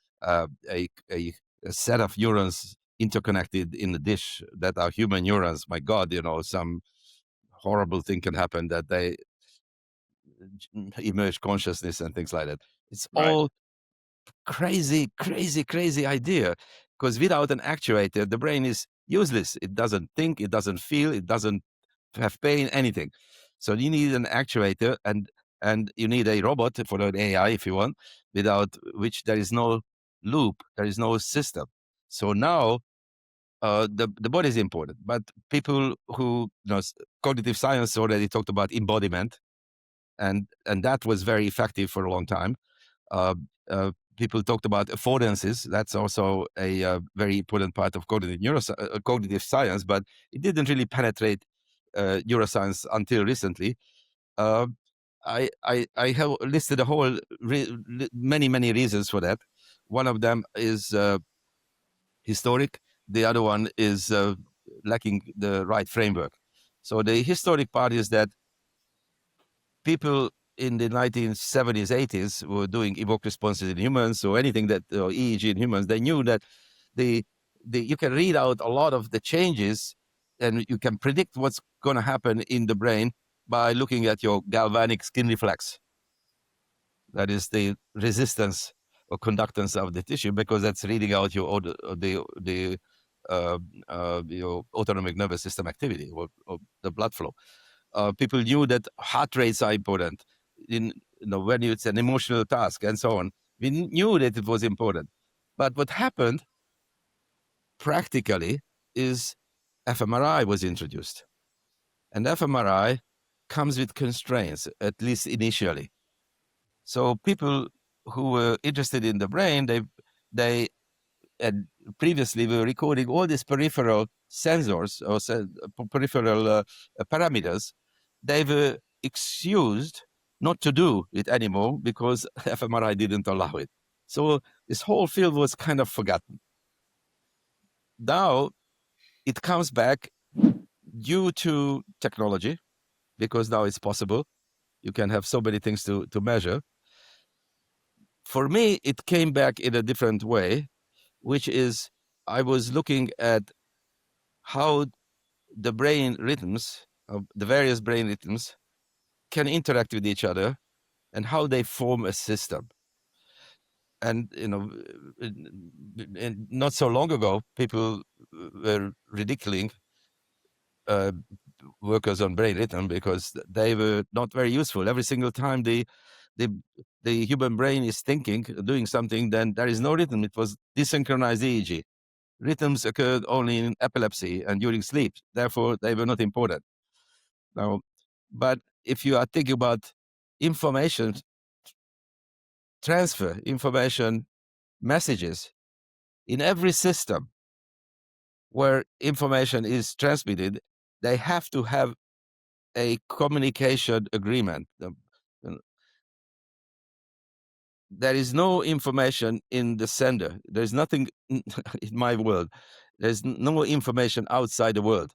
set of neurons interconnected in the dish that are human neurons. My God, some horrible thing can happen, that they emerge consciousness and things like that. It's Right. all crazy idea, because without an actuator, the brain is useless. It doesn't think, it doesn't feel, it doesn't have pain, anything. So you need an actuator, and you need a robot for an AI, if you want, without which there is no loop, there is no system. So now the body is important, but people who cognitive science already talked about embodiment, and that was very effective for a long time. Uh, People talked about affordances. That's also a very important part of cognitive science, but it didn't really penetrate neuroscience until recently. I have listed a whole many reasons for that. One of them is historic. The other one is lacking the right framework. So the historic part is that people in the 1970s, 80s were doing evoked responses in humans or anything that EEG in humans. They knew that you can read out a lot of the changes and you can predict what's going to happen in the brain by looking at your galvanic skin reflex. That is the resistance or conductance of the tissue, because that's reading out your your autonomic nervous system activity or the blood flow. People knew that heart rates are important when it's an emotional task and so on. We knew that it was important. But what happened practically is fMRI was introduced. And fMRI comes with constraints, at least initially. So people who were interested in the brain, they and previously we were recording all these peripheral sensors or peripheral parameters. They were excused not to do it anymore because fMRI didn't allow it. So this whole field was kind of forgotten. Now it comes back due to technology, because now it's possible. You can have so many things to measure. For me, it came back in a different way, which is I was looking at how the brain rhythms, the various brain rhythms, can interact with each other and how they form a system. And, not so long ago, people were ridiculing workers on brain rhythm because they were not very useful. Every single time the human brain is thinking, doing something, then there is no rhythm. It was desynchronized EEG. Rhythms occurred only in epilepsy and during sleep. Therefore, they were not important. Now, but if you are thinking about information transfer, information messages, in every system where information is transmitted, they have to have a communication agreement. There is no information in the sender. There's nothing in my world. There's no information outside the world.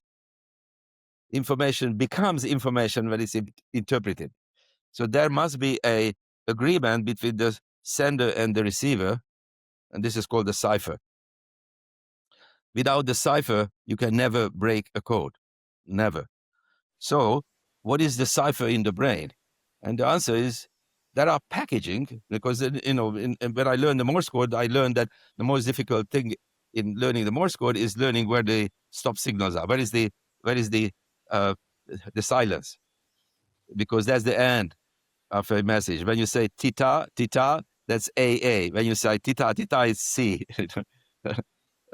Information becomes information when it's interpreted. So there must be a agreement between the sender and the receiver, and this is called the cipher. Without the cipher, you can never break a code, never. So what is the cipher in the brain? And the answer is there are packaging, because when I learned the Morse code, I learned that the most difficult thing in learning the Morse code is learning where the stop signals are. Where is the silence? Because that's the end of a message. When you say tita, tita, that's AA. When you say tita, tita, it's C.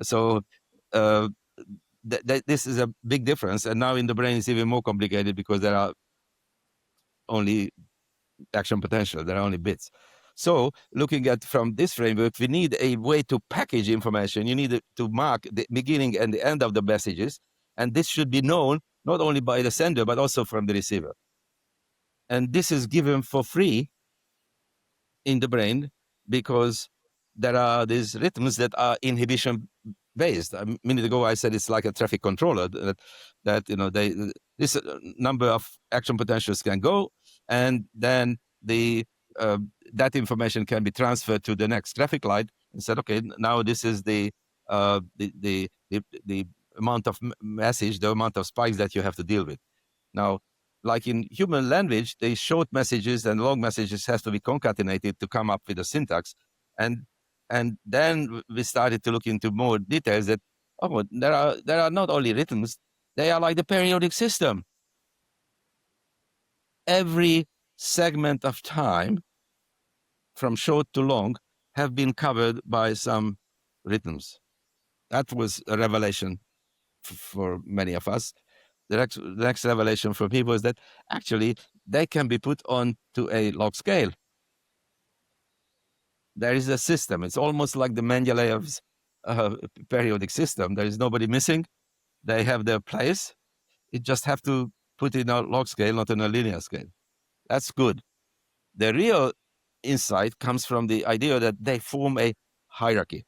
So this is a big difference. And now in the brain, it's even more complicated because there are only action potential. There are only bits. So looking at from this framework, we need a way to package information. You need to mark the beginning and the end of the messages. And this should be known not only by the sender, but also from the receiver. And this is given for free in the brain because there are these rhythms that are inhibition based. A minute ago, I said it's like a traffic controller that this number of action potentials can go, and then that information can be transferred to the next traffic light and said, okay, now this is the amount of message, the amount of spikes that you have to deal with. Now, like in human language, the short messages and long messages has to be concatenated to come up with a syntax. And then we started to look into more details that, there are not only rhythms, they are like the periodic system. Every segment of time, from short to long, have been covered by some rhythms. That was a revelation for many of us. The next revelation for people is that actually they can be put on to a log scale. there is a system. It's almost like the Mendeleev's periodic system. There is nobody missing. They have their place. You just have to put in a log scale, not in a linear scale. That's good. The real insight comes from the idea that they form a hierarchy.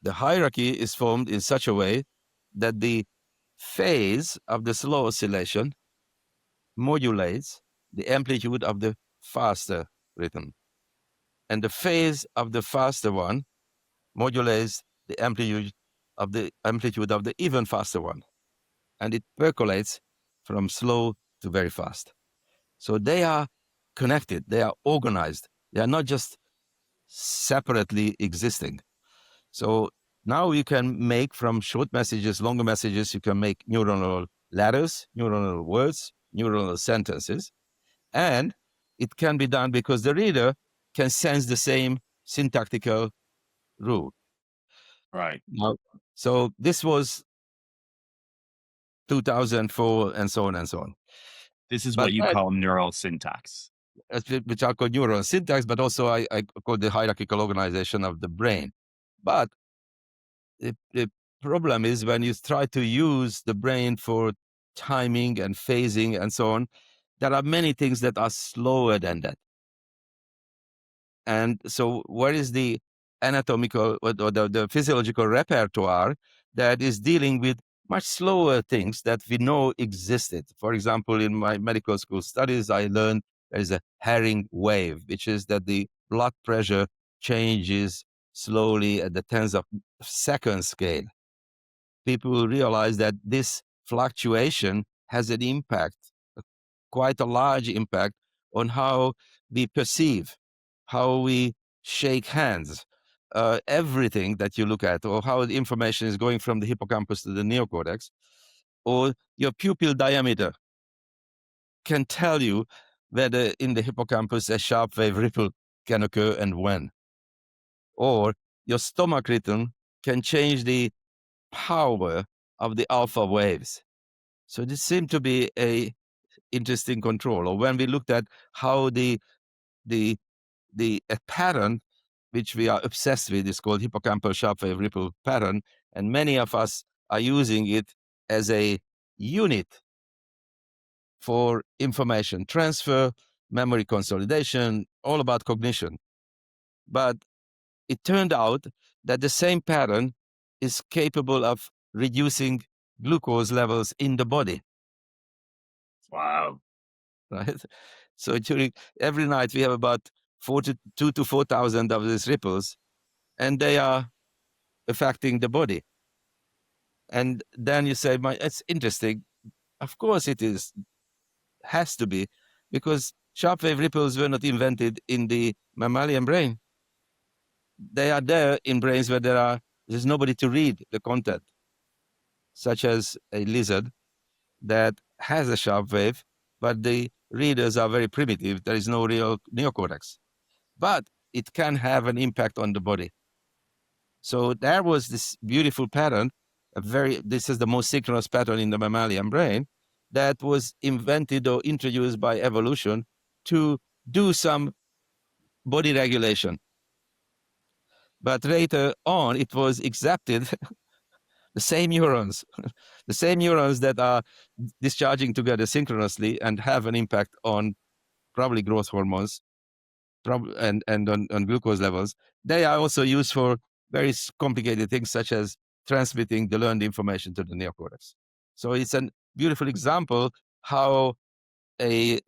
The hierarchy is formed in such a way that the phase of the slow oscillation modulates the amplitude of the faster rhythm. And the phase of the faster one modulates the amplitude of the even faster one. And it percolates from slow to very fast. So they are connected, they are organized. They are not just separately existing. So now you can make from short messages, longer messages, you can make neuronal ladders, neuronal words, neuronal sentences. And it can be done because the reader can sense the same syntactical rule. Right. Now, so this was 2004 and so on and so on. This is But what you call neural syntax. which are called neural syntax, but also I call the hierarchical organization of the brain. But the problem is when you try to use the brain for timing and phasing and so on, there are many things that are slower than that. And so where is the anatomical or the physiological repertoire that is dealing with much slower things that we know existed? For example, in my medical school studies, I learned there is a Herring wave, which is that the blood pressure changes slowly at the tens of second scale. People realize that this fluctuation has an impact, quite a large impact, on how we perceive, how we shake hands, everything that you look at, or how the information is going from the hippocampus to the neocortex, or your pupil diameter can tell you whether in the hippocampus a sharp wave ripple can occur and when. Or your stomach rhythm can change the power of the alpha waves. So this seemed to be a interesting control. Or when we looked at how a pattern which we are obsessed with is called hippocampal sharp wave ripple pattern, and many of us are using it as a unit for information transfer, memory consolidation, all about cognition. But it turned out that the same pattern is capable of reducing glucose levels in the body. Wow. Right? So during every night we have about 2 to 4,000 of these ripples, and they are affecting the body. And then you say, it's interesting. Of course it is, has to be, because sharp wave ripples were not invented in the mammalian brain. They are there in brains where there's nobody to read the content, such as a lizard that has a sharp wave, but the readers are very primitive. There is no real neocortex. But it can have an impact on the body. So there was this beautiful pattern, this is the most synchronous pattern in the mammalian brain, that was invented or introduced by evolution to do some body regulation. But later on, it was accepted the same neurons, the same neurons that are discharging together synchronously and have an impact on probably growth hormones and on glucose levels. They are also used for very complicated things such as transmitting the learned information to the neocortex. So it's a beautiful example how utility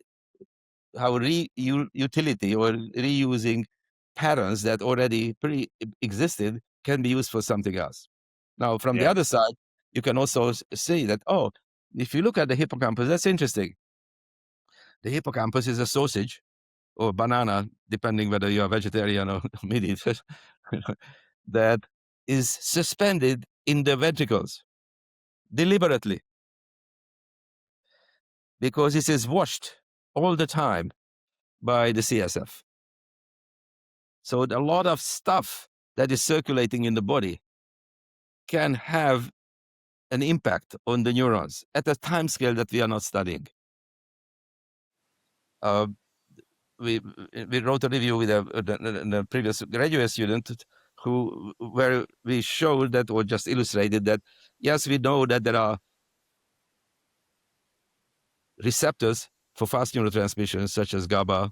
or reusing patterns that already existed can be used for something else. Now, from the other side, you can also see that, if you look at the hippocampus, that's interesting. The hippocampus is a sausage or banana, depending whether you're a vegetarian or meat eater, that is suspended in the ventricles deliberately because it is washed all the time by the CSF. So a lot of stuff that is circulating in the body can have an impact on the neurons at a time scale that we are not studying. we wrote a review with a previous graduate student where we showed that, or just illustrated that, yes, we know that there are receptors for fast neurotransmission such as GABA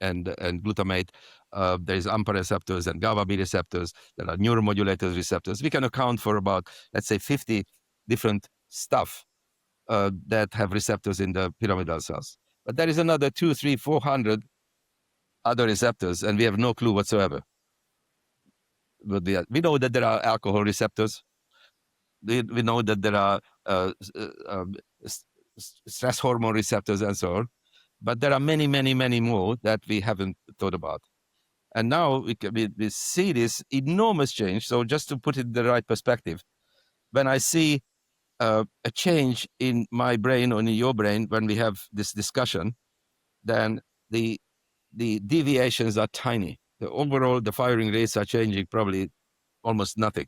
and glutamate. There is AMPA receptors and GABA B receptors. There are neuromodulators receptors. We can account for about, let's say, 50 different stuff that have receptors in the pyramidal cells. But there is another 200, 300, 400 other receptors, and we have no clue whatsoever. But we know that there are alcohol receptors. We know that there are stress hormone receptors and so on. But there are many, many, many more that we haven't thought about. And now we see this enormous change. So just to put it in the right perspective, when I see a change in my brain or in your brain when we have this discussion, then the deviations are tiny. Overall, the firing rates are changing probably almost nothing.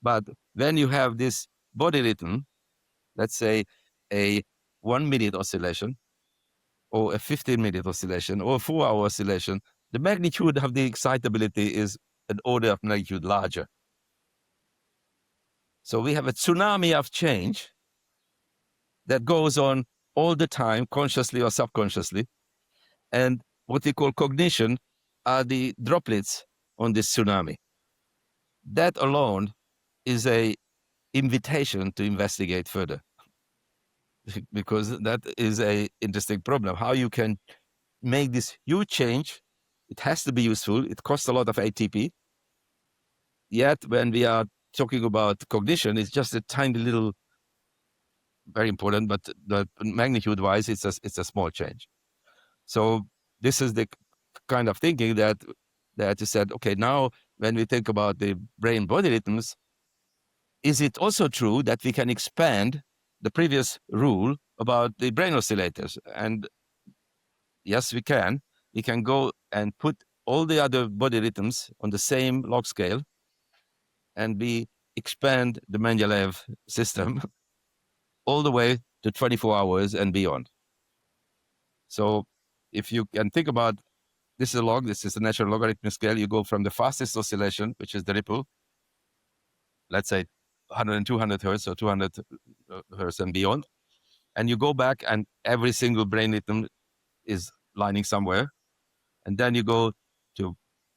But when you have this body rhythm, let's say a 1 minute oscillation, or a 15-minute oscillation, or a 4-hour oscillation, the magnitude of the excitability is an order of magnitude larger. So we have a tsunami of change that goes on all the time, consciously or subconsciously. And what we call cognition are the droplets on this tsunami. That alone is an invitation to investigate further, because that is an interesting problem. How you can make this huge change. It has to be useful. It costs a lot of ATP. Yet when we are talking about cognition, it's just a tiny little, very important, but magnitude-wise, it's a small change. So this is the kind of thinking that you said, okay, now when we think about the brain-body rhythms, is it also true that we can expand the previous rule about the brain oscillators? And yes, we can. We can go and put all the other body rhythms on the same log scale, and we expand the Mendeleev system all the way to 24 hours and beyond. So if you can think about, this is a log, this is a natural logarithmic scale. You go from the fastest oscillation, which is the ripple, let's say 100 and 200 hertz or 200 hertz and beyond. And you go back and every single brain rhythm is lining somewhere. And then you go to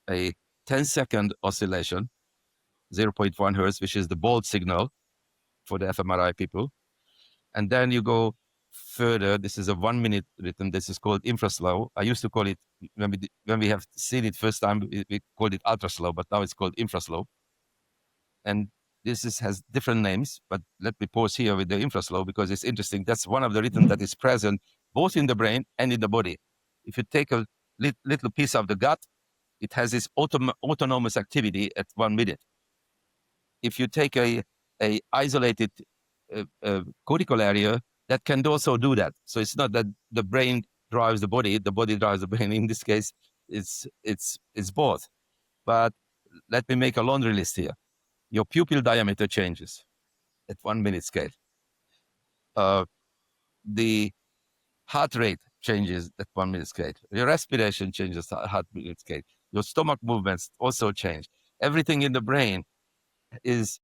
a 10-second oscillation, 0.1 hertz, which is the bold signal for the fMRI people. And then you go further. This is a 1 minute rhythm. This is called infraslow. I used to call it, when we have seen it first time, we called it ultraslow, but now it's called infraslow. And this has different names, but let me pause here with the infraslow because it's interesting. That's one of the rhythms that is present both in the brain and in the body. If you take a little piece of the gut, it has this autonomous activity at 1 minute. If you take a isolated cortical area, that can also do that. So it's not that the brain drives the body drives the brain. In this case, it's both. But let me make a laundry list here. Your pupil diameter changes at 1 minute scale. The heart rate changes at 1 minute scale. Your respiration changes at heart minute scale. Your stomach movements also change. Everything in the brain is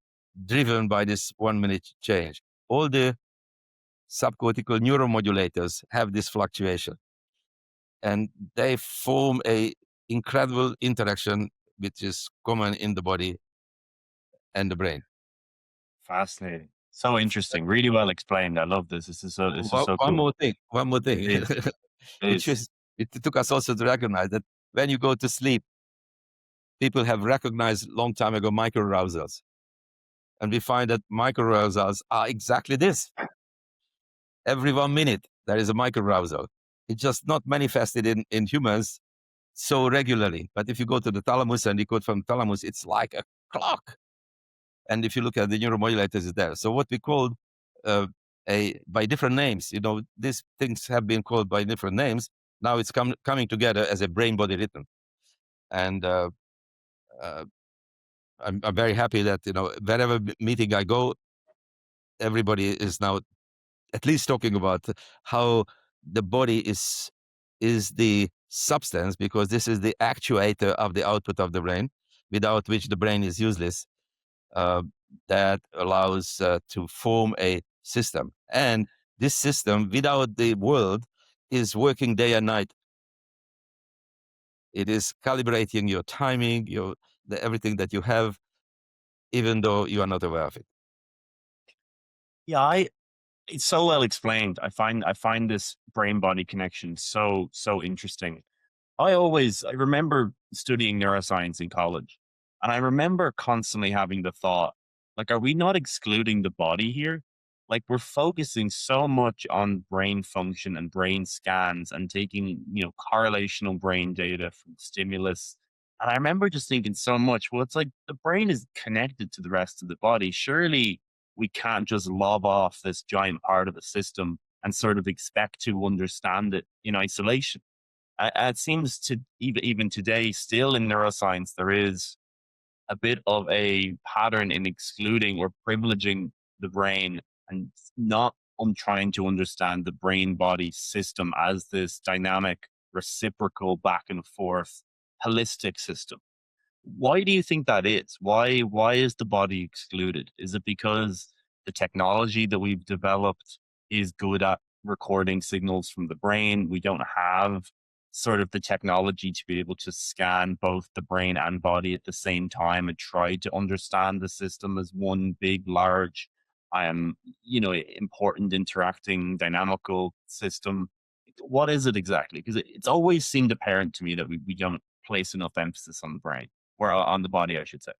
driven by this 1 minute change. All the subcortical neuromodulators have this fluctuation, and they form a incredible interaction which is common in the body and the brain. Fascinating. So interesting. Really well explained. I love this. This is so cool. One more thing. Please. It took us also to recognize that when you go to sleep, people have recognized long time ago microarousals. And we find that microarousals are exactly this. Every 1 minute, there is a microarousal. It's just not manifested in humans so regularly. But if you go to the thalamus and decode from the thalamus, it's like a clock. And if you look at the neuromodulators, it's there. So what we called by different names, these things have been called by different names. Now it's coming together as a brain-body rhythm. And I'm very happy that, wherever meeting I go, everybody is now at least talking about how the body is the substance, because this is the actuator of the output of the brain, without which the brain is useless, uh, that allows to form a system. And this system, without the world, is working day and night. It is calibrating your timing, everything that you have, even though you are not aware of it. Yeah, it's so well explained. I find this brain body connection so interesting. I remember studying neuroscience in college, and I remember constantly having the thought, like, are we not excluding the body here? Like, we're focusing so much on brain function and brain scans and taking, correlational brain data from stimulus. And I remember just thinking so much, well, it's like the brain is connected to the rest of the body. Surely we can't just lob off this giant part of the system and sort of expect to understand it in isolation. It seems to even today, still in neuroscience, there is a bit of a pattern in excluding or privileging the brain and not trying to understand the brain body system as this dynamic, reciprocal, back and forth, holistic system. Why do you think that is? Why is the body excluded? Is it because the technology that we've developed is good at recording signals from the brain? We don't have sort of the technology to be able to scan both the brain and body at the same time and try to understand the system as one big, large, important, interacting, dynamical system. What is it exactly? Because it's always seemed apparent to me that we don't place enough emphasis on the brain or on the body, I should say.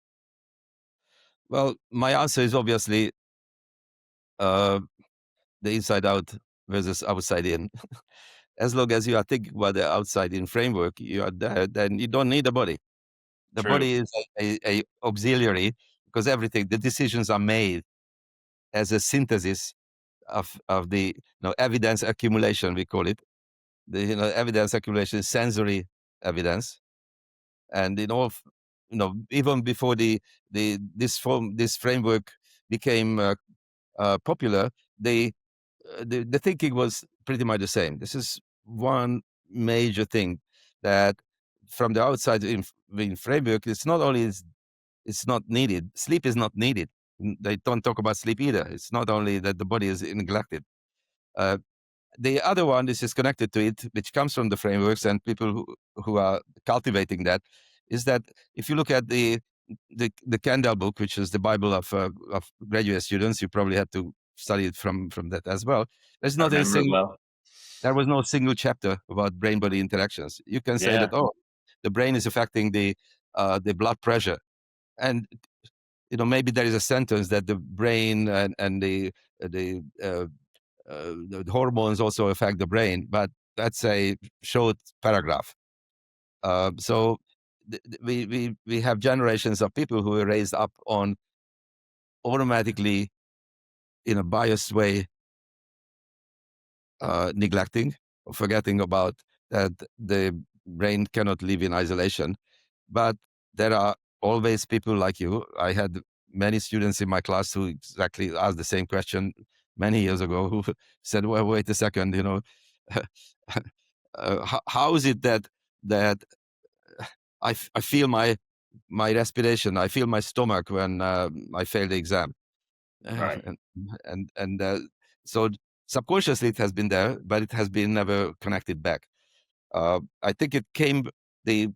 Well, my answer is obviously uh, the inside out versus outside in. As long as you are thinking about the outside in framework, you are there, then you don't need a body. The True. body is a auxiliary, because the decisions are made as a synthesis of the evidence accumulation, we call it. The evidence accumulation is sensory evidence, and even before this framework became popular, the thinking was pretty much the same. This is one major thing, that from the outside in framework, it's not only it's not needed. Sleep is not needed. They don't talk about sleep either. It's not only that the body is neglected. Uh, the other one, this is connected to it, which comes from the frameworks and people who are cultivating that, is that if you look at the Kendall book, which is the Bible of graduate students, you probably had to study it from that as well. There's I not a remember it single well. There was no single chapter about brain-body interactions. You can say that, Yeah, the brain is affecting the blood pressure, and maybe there is a sentence that the brain and the the hormones also affect the brain, but that's a short paragraph. So we have generations of people who were raised up on automatically, in a biased way, neglecting or forgetting about that the brain cannot live in isolation. But there are always people like you. I had many students in my class who exactly asked the same question many years ago, who said, "Well, wait a second, how is it that I feel my respiration, I feel my stomach when I fail the exam?" right. and so subconsciously it has been there, but it has been never connected back. I think it came the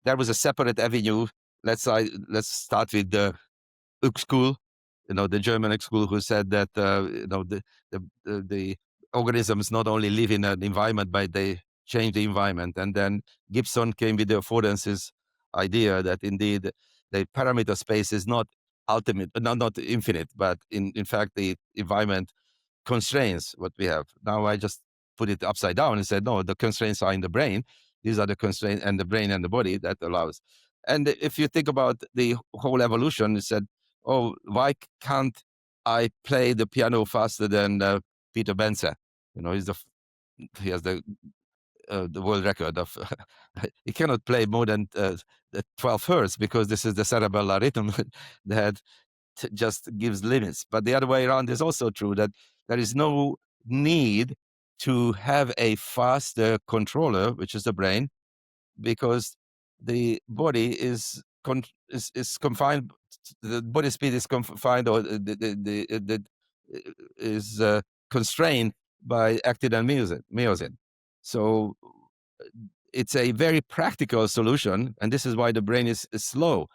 there was a separate avenue. Let's start with the Uck school, the German Uck school, who said that the organisms not only live in an environment, but they change the environment. And then Gibson came with the affordances idea that indeed the parameter space is not ultimate, not infinite, but in fact the environment constraints what we have. Now I just put it upside down and said, no, the constraints are in the brain. These are the constraints, and the brain and the body that allows. And if you think about the whole evolution, it said, oh, why can't I play the piano faster than Peter Benzer? He has the world record of. He cannot play more than the 12 hertz, because this is the cerebellar rhythm that just gives limits. But the other way around is also true, that there is no need to have a faster controller, which is the brain, because the body is confined. The body speed is confined, or is constrained by actin and myosin. So it's a very practical solution, and this is why the brain is slow.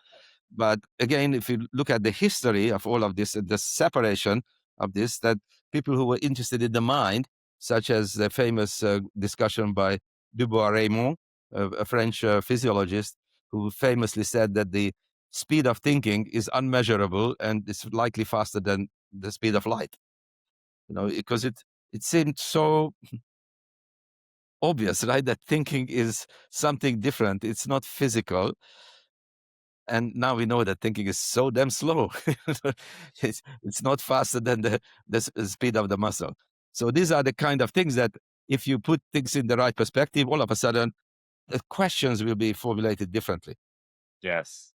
But again, if you look at the history of all of this, the separation of this, that people who were interested in the mind, such as the famous discussion by Dubois-Reymond, a French physiologist, who famously said that the speed of thinking is unmeasurable and it's likely faster than the speed of light. Because it seemed so obvious, right? That thinking is something different. It's not physical. And now we know that thinking is so damn slow. It's not faster than the speed of the muscle. So these are the kind of things that if you put things in the right perspective, all of a sudden the questions will be formulated differently. Yes.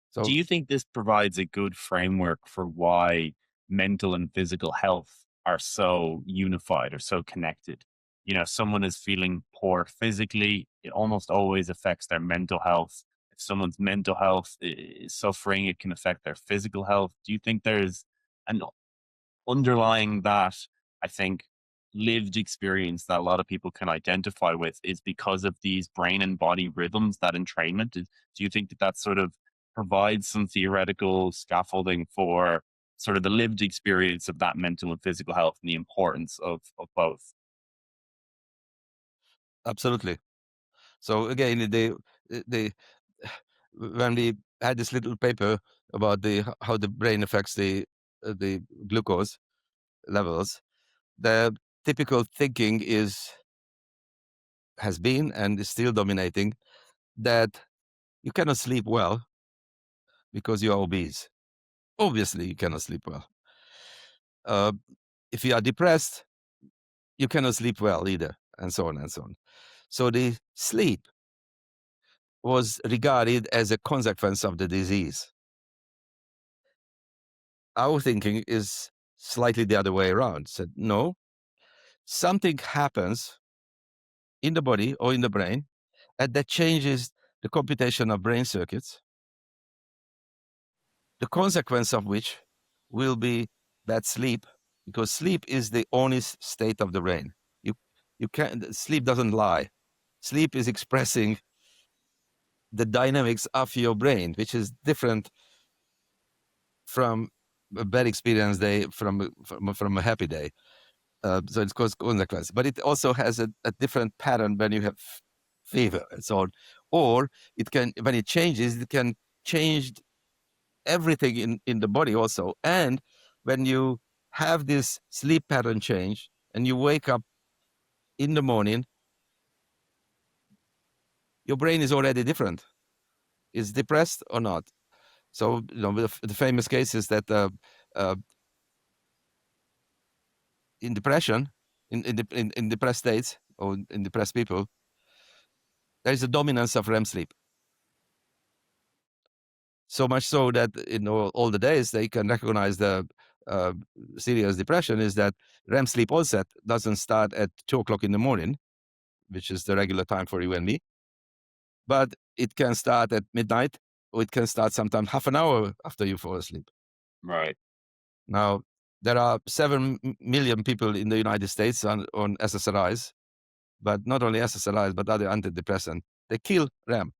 So do you think this provides a good framework for why mental and physical health are so unified or so connected? Someone is feeling poor physically, it almost always affects their mental health. If someone's mental health is suffering, it can affect their physical health. Do you think there's an underlying that, I think, lived experience that a lot of people can identify with is because of these brain and body rhythms, that entrainment? Do you think that sort of provides some theoretical scaffolding for sort of the lived experience of that mental and physical health and the importance of both? absolutely. So again, when we had this little paper about how the brain affects the glucose levels, the typical thinking has been and is still dominating that you cannot sleep well because you are obese. Obviously, you cannot sleep well. If you are depressed, you cannot sleep well either, and so on and so on. So the sleep was regarded as a consequence of the disease. Our thinking is slightly the other way around. Said, no, something happens in the body or in the brain and that changes the computation of brain circuits, the consequence of which will be bad sleep, because sleep is the honest state of the brain. You can't, sleep doesn't lie. Sleep is expressing the dynamics of your brain, which is different from a bad experience day, from a happy day. So it's called consequence, but it also has a different pattern when you have fever and so on. Or it can, when it changes, it can change everything in the body also. And when you have this sleep pattern change and you wake up in the morning, your brain is already different. Is depressed or not? So the famous case is that in depression, in depressed states or in depressed people, there is a dominance of REM sleep. So much so that in all the days they can recognize the serious depression is that REM sleep onset doesn't start at 2:00 in the morning, which is the regular time for you and me, but it can start at midnight, or it can start sometimes half an hour after you fall asleep. Right. Now, there are 7 million people in the United States on SSRIs, but not only SSRIs, but other antidepressants. They kill REM.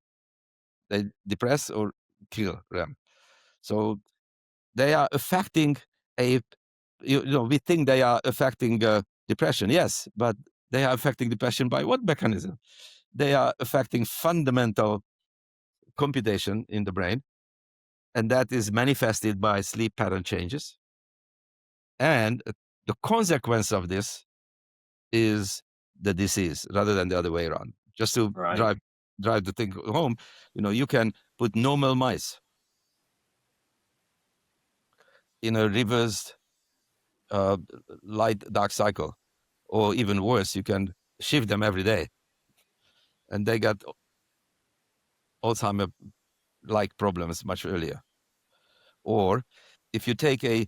They depress or kill REM. So they are affecting we think they are affecting depression, yes, but they are affecting depression by what mechanism? They are affecting fundamental computation in the brain, and that is manifested by sleep pattern changes. And the consequence of this is the disease rather than the other way around. Just to Right. drive the thing home, you can put normal mice in a reversed light dark cycle, or even worse, you can shift them every day, and they got Alzheimer like problems much earlier. Or if you take a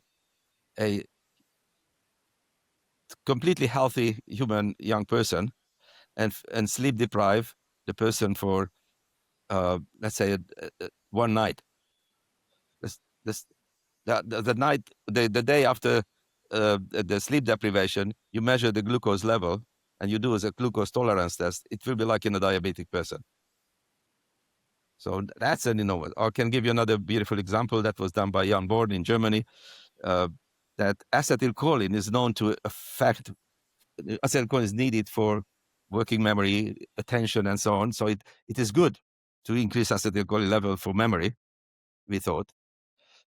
completely healthy human young person and sleep deprive the person for, let's say, one night. This the night, the day after the sleep deprivation, you measure the glucose level and you do as a glucose tolerance test. It will be like in a diabetic person. So that's an enormous. I can give you another beautiful example that was done by Jan Born in Germany. That acetylcholine is known to affect. Acetylcholine is needed for working memory, attention, and so on. So it is good to increase acetylcholine level for memory, we thought.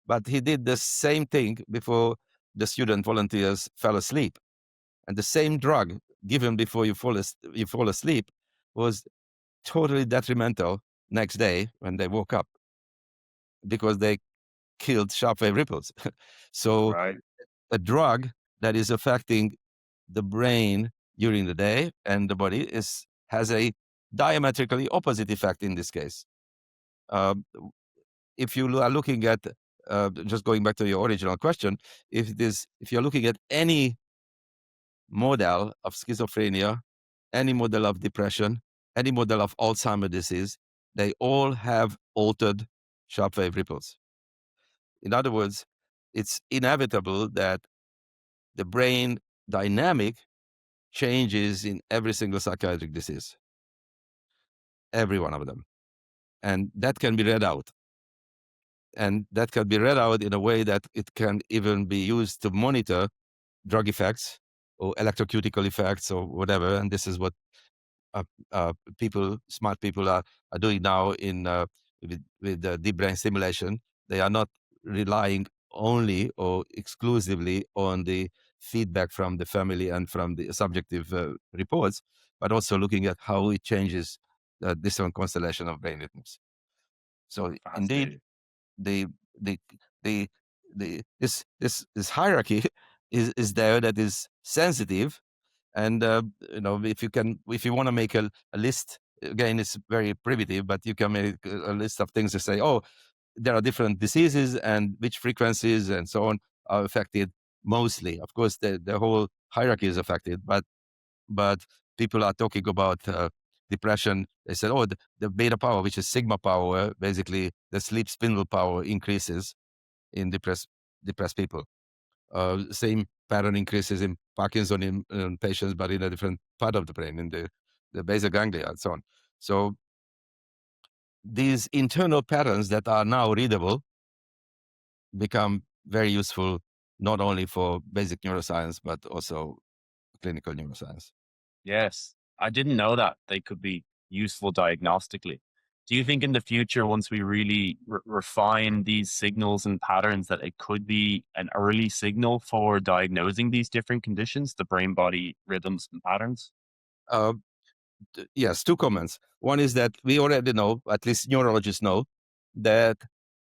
But he did the same thing before the student volunteers fell asleep. And the same drug given before you fall asleep was totally detrimental next day when they woke up, because they killed sharp wave ripples. So Right. a drug that is affecting the brain during the day and the body has a diametrically opposite effect in this case. If you are looking at, just going back to your original question, if you're looking at any model of schizophrenia, any model of depression, any model of Alzheimer's disease, they all have altered sharp wave ripples. In other words, it's inevitable that the brain dynamic changes in every single psychiatric disease, every one of them. And that can be read out. And that can be read out in a way that it can even be used to monitor drug effects or electrocutically effects or whatever. And this is what smart people are doing now with deep brain stimulation. They are not relying only or exclusively on the feedback from the family and from the subjective reports, but also looking at how it changes the different constellation of brain rhythms. So indeed, the this hierarchy is there, that is sensitive. And if you want to make a list, again, it's very primitive, but you can make a list of things to say, oh, there are different diseases and which frequencies and so on are affected mostly. Of course, the whole hierarchy is affected, but people are talking about depression. They said, oh, the beta power, which is sigma power, basically the sleep spindle power increases in depressed people. Same pattern increases in Parkinson in patients, but in a different part of the brain, in the basal ganglia and so on. So these internal patterns that are now readable become very useful, not only for basic neuroscience, but also clinical neuroscience. Yes, I didn't know that they could be useful diagnostically. Do you think in the future, once we really refine these signals and patterns, that it could be an early signal for diagnosing these different conditions, the brain-body rhythms and patterns? Yes, two comments. One is that we already know, at least neurologists know, that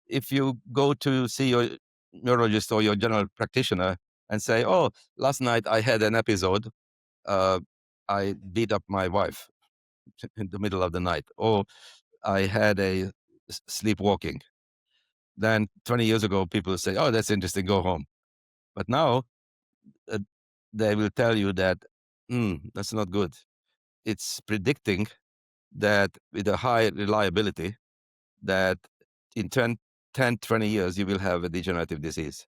if you go to see your neurologist or your general practitioner and say, oh, last night I had an episode, I beat up my wife in the middle of the night, or I had a sleepwalking. Then 20 years ago, people say, oh, that's interesting, go home. But now they will tell you that that's not good. It's predicting that with a high reliability that in 10, 20 years, you will have a degenerative disease.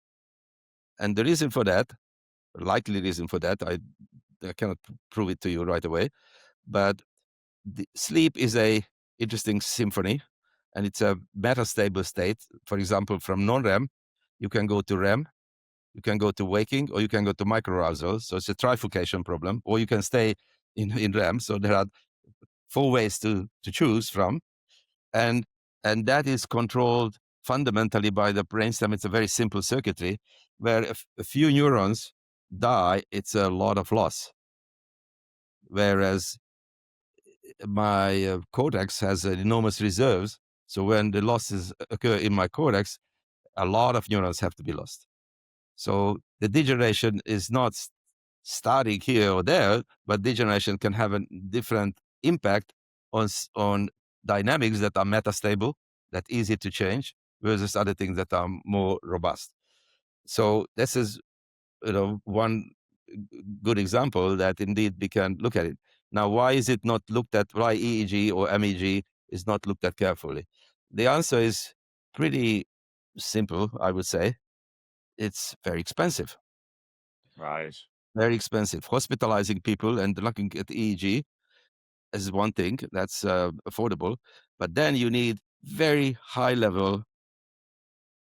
And the reason for that, likely reason for that, I cannot prove it to you right away, but the sleep is a interesting symphony, and it's a metastable state. For example, from non-REM, you can go to REM, you can go to waking, or you can go to microarousal. So it's a trifurcation problem, or you can stay in REM. So there are 4 ways to choose from. And that is controlled fundamentally by the brainstem. It's a very simple circuitry where if a few neurons die, it's a lot of loss. Whereas my cortex has enormous reserves. So when the losses occur in my cortex, a lot of neurons have to be lost. So the degeneration is not starting here or there, but degeneration can have a different impact on dynamics that are metastable, that easy to change, versus other things that are more robust. So this is one good example that indeed we can look at it. Now, why is it not looked at? Why EEG or MEG is not looked at carefully? The answer is pretty simple, I would say. It's very expensive. Right. Very expensive. Hospitalizing people and looking at EEG is one thing that's affordable, but then you need very high level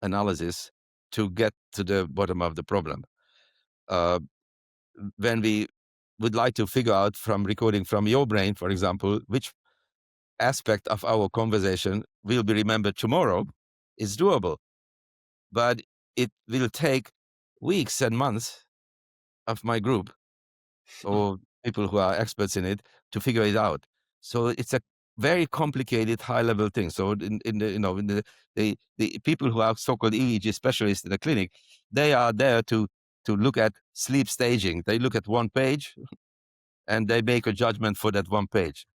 analysis to get to the bottom of the problem. Uh, when we would like to figure out from recording from your brain, for example, which aspect of our conversation will be remembered tomorrow, is doable. But it will take weeks and months of my group or people who are experts in it to figure it out. So it's a very complicated high-level thing. So in the people who are so-called EEG specialists in the clinic, they are there to look at sleep staging. They look at one page and they make a judgment for that one page.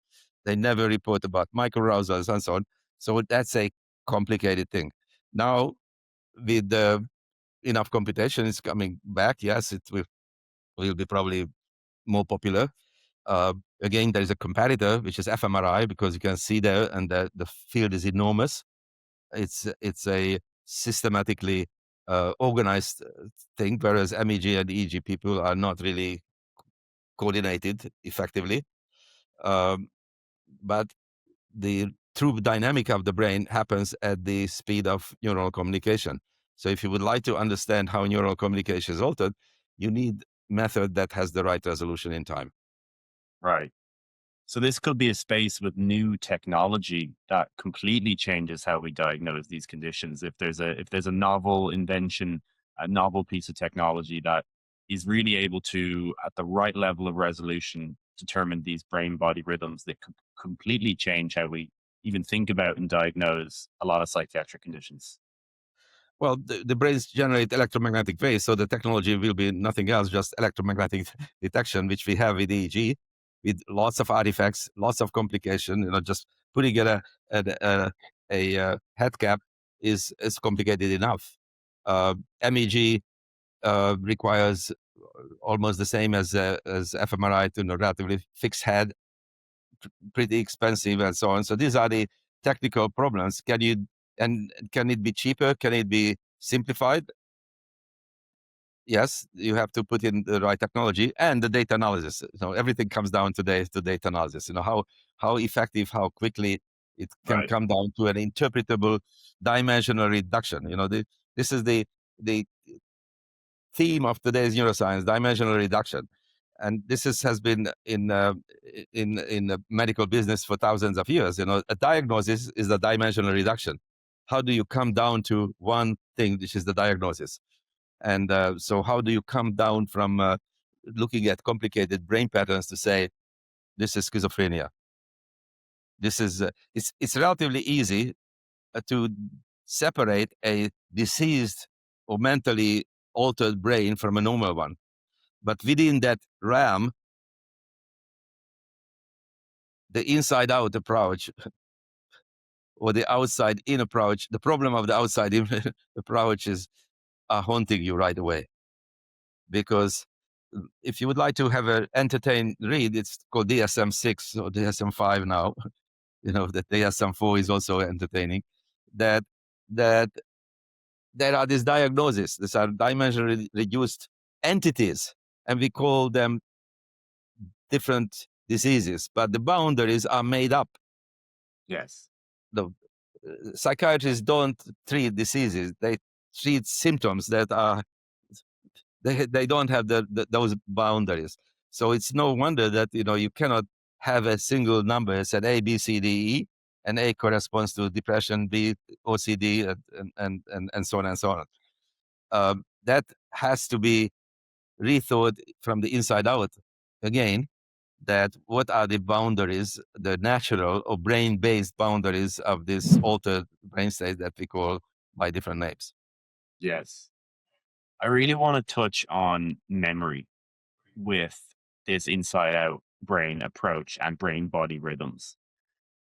They never report about microarousals and so on. So that's a complicated thing. Now, with enough computation is coming back, yes, it will be probably more popular. Again, there is a competitor, which is fMRI, because you can see there, and the field is enormous. It's a systematically organized thing, whereas MEG and EEG people are not really coordinated effectively. But the true dynamic of the brain happens at the speed of neural communication. So if you would like to understand how neural communication is altered, you need method that has the right resolution in time. Right. So this could be a space with new technology that completely changes how we diagnose these conditions. If there's a novel invention, a novel piece of technology that is really able to, at the right level of resolution, determine these brain body rhythms that could completely change how we even think about and diagnose a lot of psychiatric conditions. Well, the brains generate electromagnetic waves, so the technology will be nothing else, just electromagnetic detection, which we have with EEG, with lots of artifacts, lots of complication. Just putting it a head cap is complicated enough. MEG requires almost the same as fMRI to relatively fixed head, pretty expensive, and so on. So these are the technical problems. Can it be cheaper? Can it be simplified? Yes, you have to put in the right technology and the data analysis. Everything comes down to data analysis. How effective, how quickly it can Right. come down to an interpretable dimensional reduction. This is the theme of today's neuroscience: dimensional reduction. And has been in the medical business for thousands of years. A diagnosis is the dimensional reduction. How do you come down to one thing, which is the diagnosis? And so how do you come down from looking at complicated brain patterns to say, this is schizophrenia? This is, it's relatively easy to separate a diseased or mentally altered brain from a normal one. But within that realm, the inside out approach or the outside in approach, the problem of the outside in approach are haunting you right away. Because if you would like to have an entertained read, it's called DSM-6 or DSM-5 now. That DSM-4 is also entertaining. That there are these diagnoses. These are dimensionally reduced entities, and we call them different diseases, but the boundaries are made up. Yes. The psychiatrists don't treat diseases; they treat symptoms that are they don't have those boundaries. So it's no wonder that you cannot have a single number. It's an A, B, C, D, E, and A corresponds to depression, B, OCD, and so on and so on. That has to be rethought from the inside out again. That what are the boundaries, the natural or brain-based boundaries of this altered brain state that we call by different names? Yes. I really want to touch on memory with this inside out brain approach and brain body rhythms.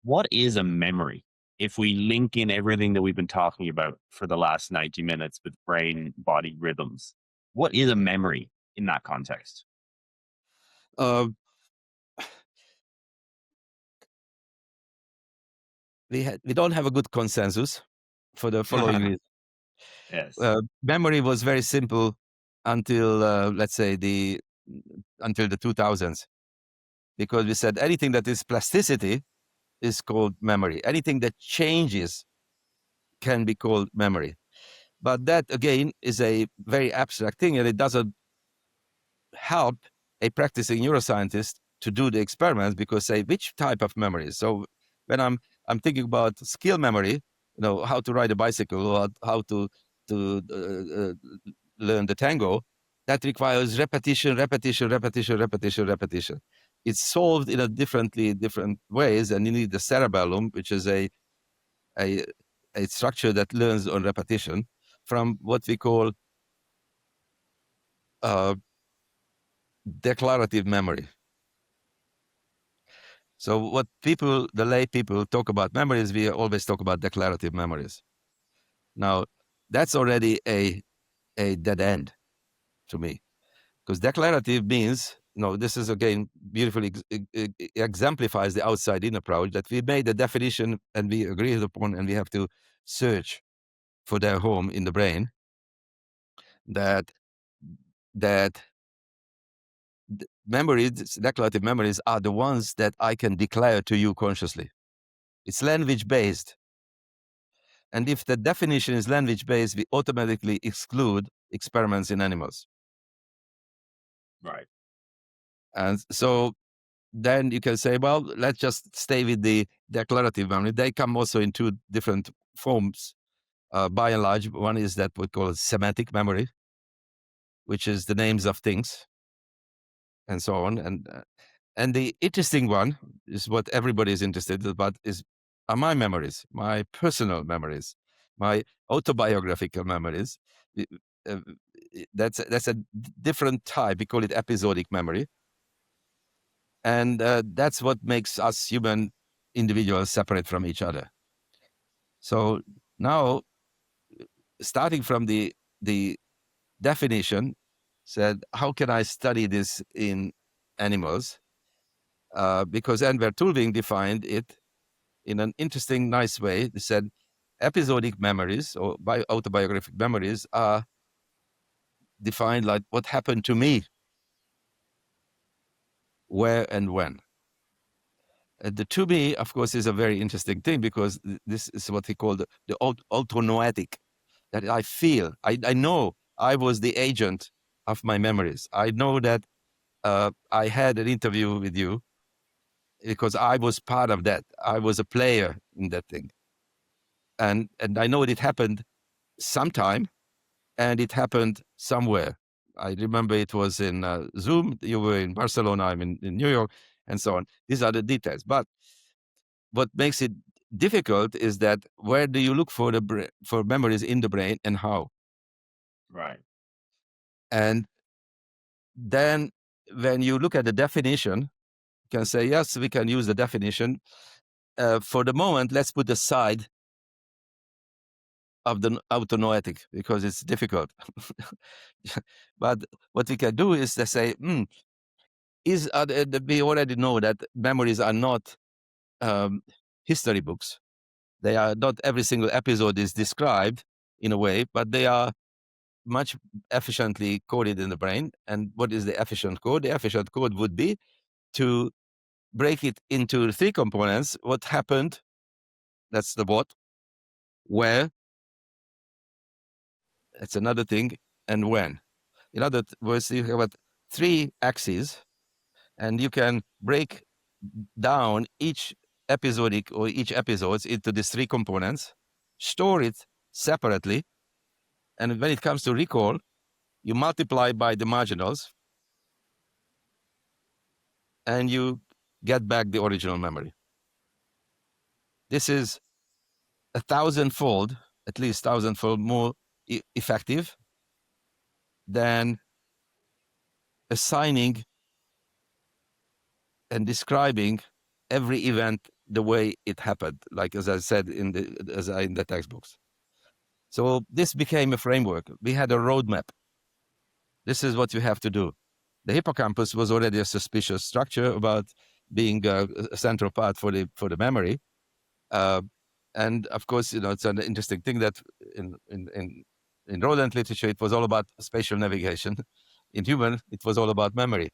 What is a memory? If we link in everything that we've been talking about for the last 90 minutes with brain body rhythms, what is a memory? in that context? Uh, we don't have a good consensus for the following reason. Yes. Memory was very simple until let's say until the 2000s, because we said anything that is plasticity is called memory. Anything that changes can be called memory. But that again is a very abstract thing, and it doesn't help a practicing neuroscientist to do the experiments, because say which type of memory. So when I'm thinking about skill memory, how to ride a bicycle or how to learn the tango, that requires repetition. It's solved in different ways, and you need the cerebellum, which is a structure that learns on repetition from what we call declarative memory. So what the lay people talk about memories, we always talk about declarative memories. Now, that's already a dead end to me, because declarative means, this is again beautifully exemplifies the outside-in approach, that we made a definition and we agreed upon, and we have to search for their home in the brain. That memories, declarative memories, are the ones that I can declare to you consciously. It's language-based. And if the definition is language-based, we automatically exclude experiments in animals. Right. And so then you can say, well, let's just stay with the declarative memory. They come also in two different forms. By and large, one is that we call semantic memory, which is the names of things, and so on. And the interesting one is what everybody is interested about are my memories, my personal memories, my autobiographical memories. Uh, That's a different type. We call it episodic memory. And that's what makes us human individuals separate from each other. So now, starting from the definition, said, how can I study this in animals? Because Enver Tulving defined it in an interesting, nice way. They said episodic memories or autobiographic memories are defined like what happened to me, where and when. The to me, of course, is a very interesting thing, because this is what he called the autonoetic, that I feel, I know I was the agent of my memories. I know that I had an interview with you because I was part of that. I was a player in that thing. And I know it happened sometime, and it happened somewhere. I remember it was in Zoom. You were in Barcelona, I'm in New York, and so on. These are the details. But what makes it difficult is that where do you look for for memories in the brain, and how? Right. And then when you look at the definition, you can say, yes, we can use the definition. For the moment, let's put aside of the autonoetic, because it's difficult. But what we can do is to say, we already know that memories are not history books. They are not every single episode is described in a way, but they are much efficiently coded in the brain. And what is the efficient code? The efficient code would be to break it into three components. What happened, that's the what, where, that's another thing, and when. In other words, you have three axes, and you can break down each episodic or each episodes into these three components, store it separately, and when it comes to recall, you multiply by the marginals, and you get back the original memory. This is 1,000-fold, at least 1,000-fold more effective than assigning and describing every event the way it happened, like as I said in the textbooks. So this became a framework. We had a roadmap. this is what you have to do. The hippocampus was already a suspicious structure about being a central part for the memory. And of course, it's an interesting thing that in rodent literature, it was all about spatial navigation. In human, it was all about memory.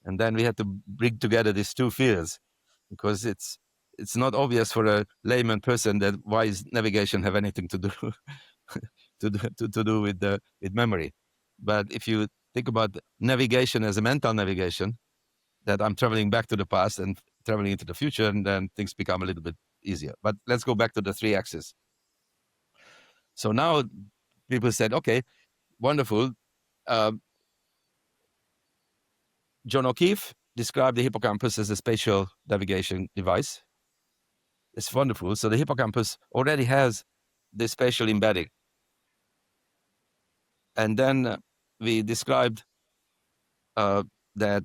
And then we had to bring together these two fields, because it's not obvious for a layman person that why does navigation have anything to do to do with memory. But if you think about navigation as a mental navigation, that I'm traveling back to the past and traveling into the future, and then things become a little bit easier. But let's go back to the three axes. So now people said, okay, wonderful. John O'Keefe described the hippocampus as a spatial navigation device. It's wonderful. So the hippocampus already has the spatial embedding. And then we described that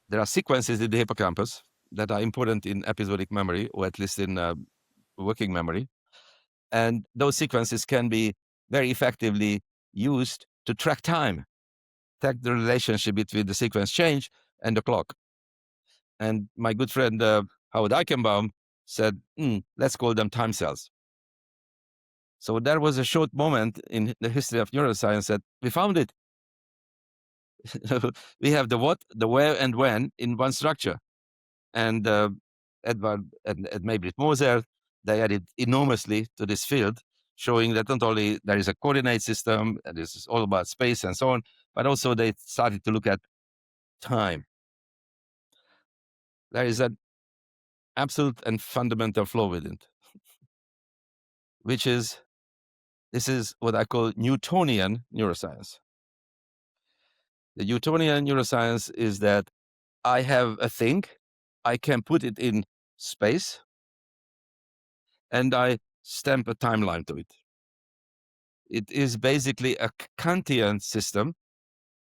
there are sequences in the hippocampus that are important in episodic memory, or at least in working memory. And those sequences can be very effectively used to track time, track the relationship between the sequence change and the clock. And my good friend Howard Eichenbaum said, let's call them time cells. So there was a short moment in the history of neuroscience that we found it. We have the what, the where, and when in one structure. And Edward and Maybrit Moser, they added enormously to this field, showing that not only there is a coordinate system, and this is all about space and so on, but also they started to look at time. There is an absolute and fundamental flaw with it, which is, this is what I call Newtonian neuroscience. The Newtonian neuroscience is that I have a thing, I can put it in space, and I stamp a timeline to it. It is basically a Kantian system,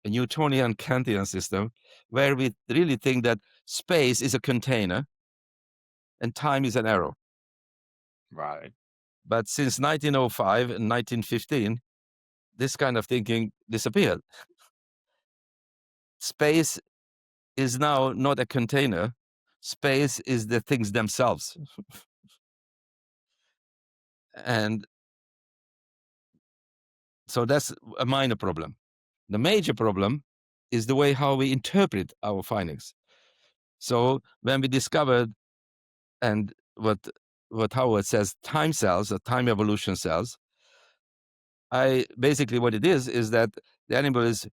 a Newtonian Kantian system, where we really think that space is a container and time is an arrow. Right. But since 1905 and 1915, this kind of thinking disappeared. Space is now not a container. Space is the things themselves. And so that's a minor problem. The major problem is the way how we interpret our findings. So when we discovered, and what Howard says, time cells, or time evolution cells, basically what it is that the animal is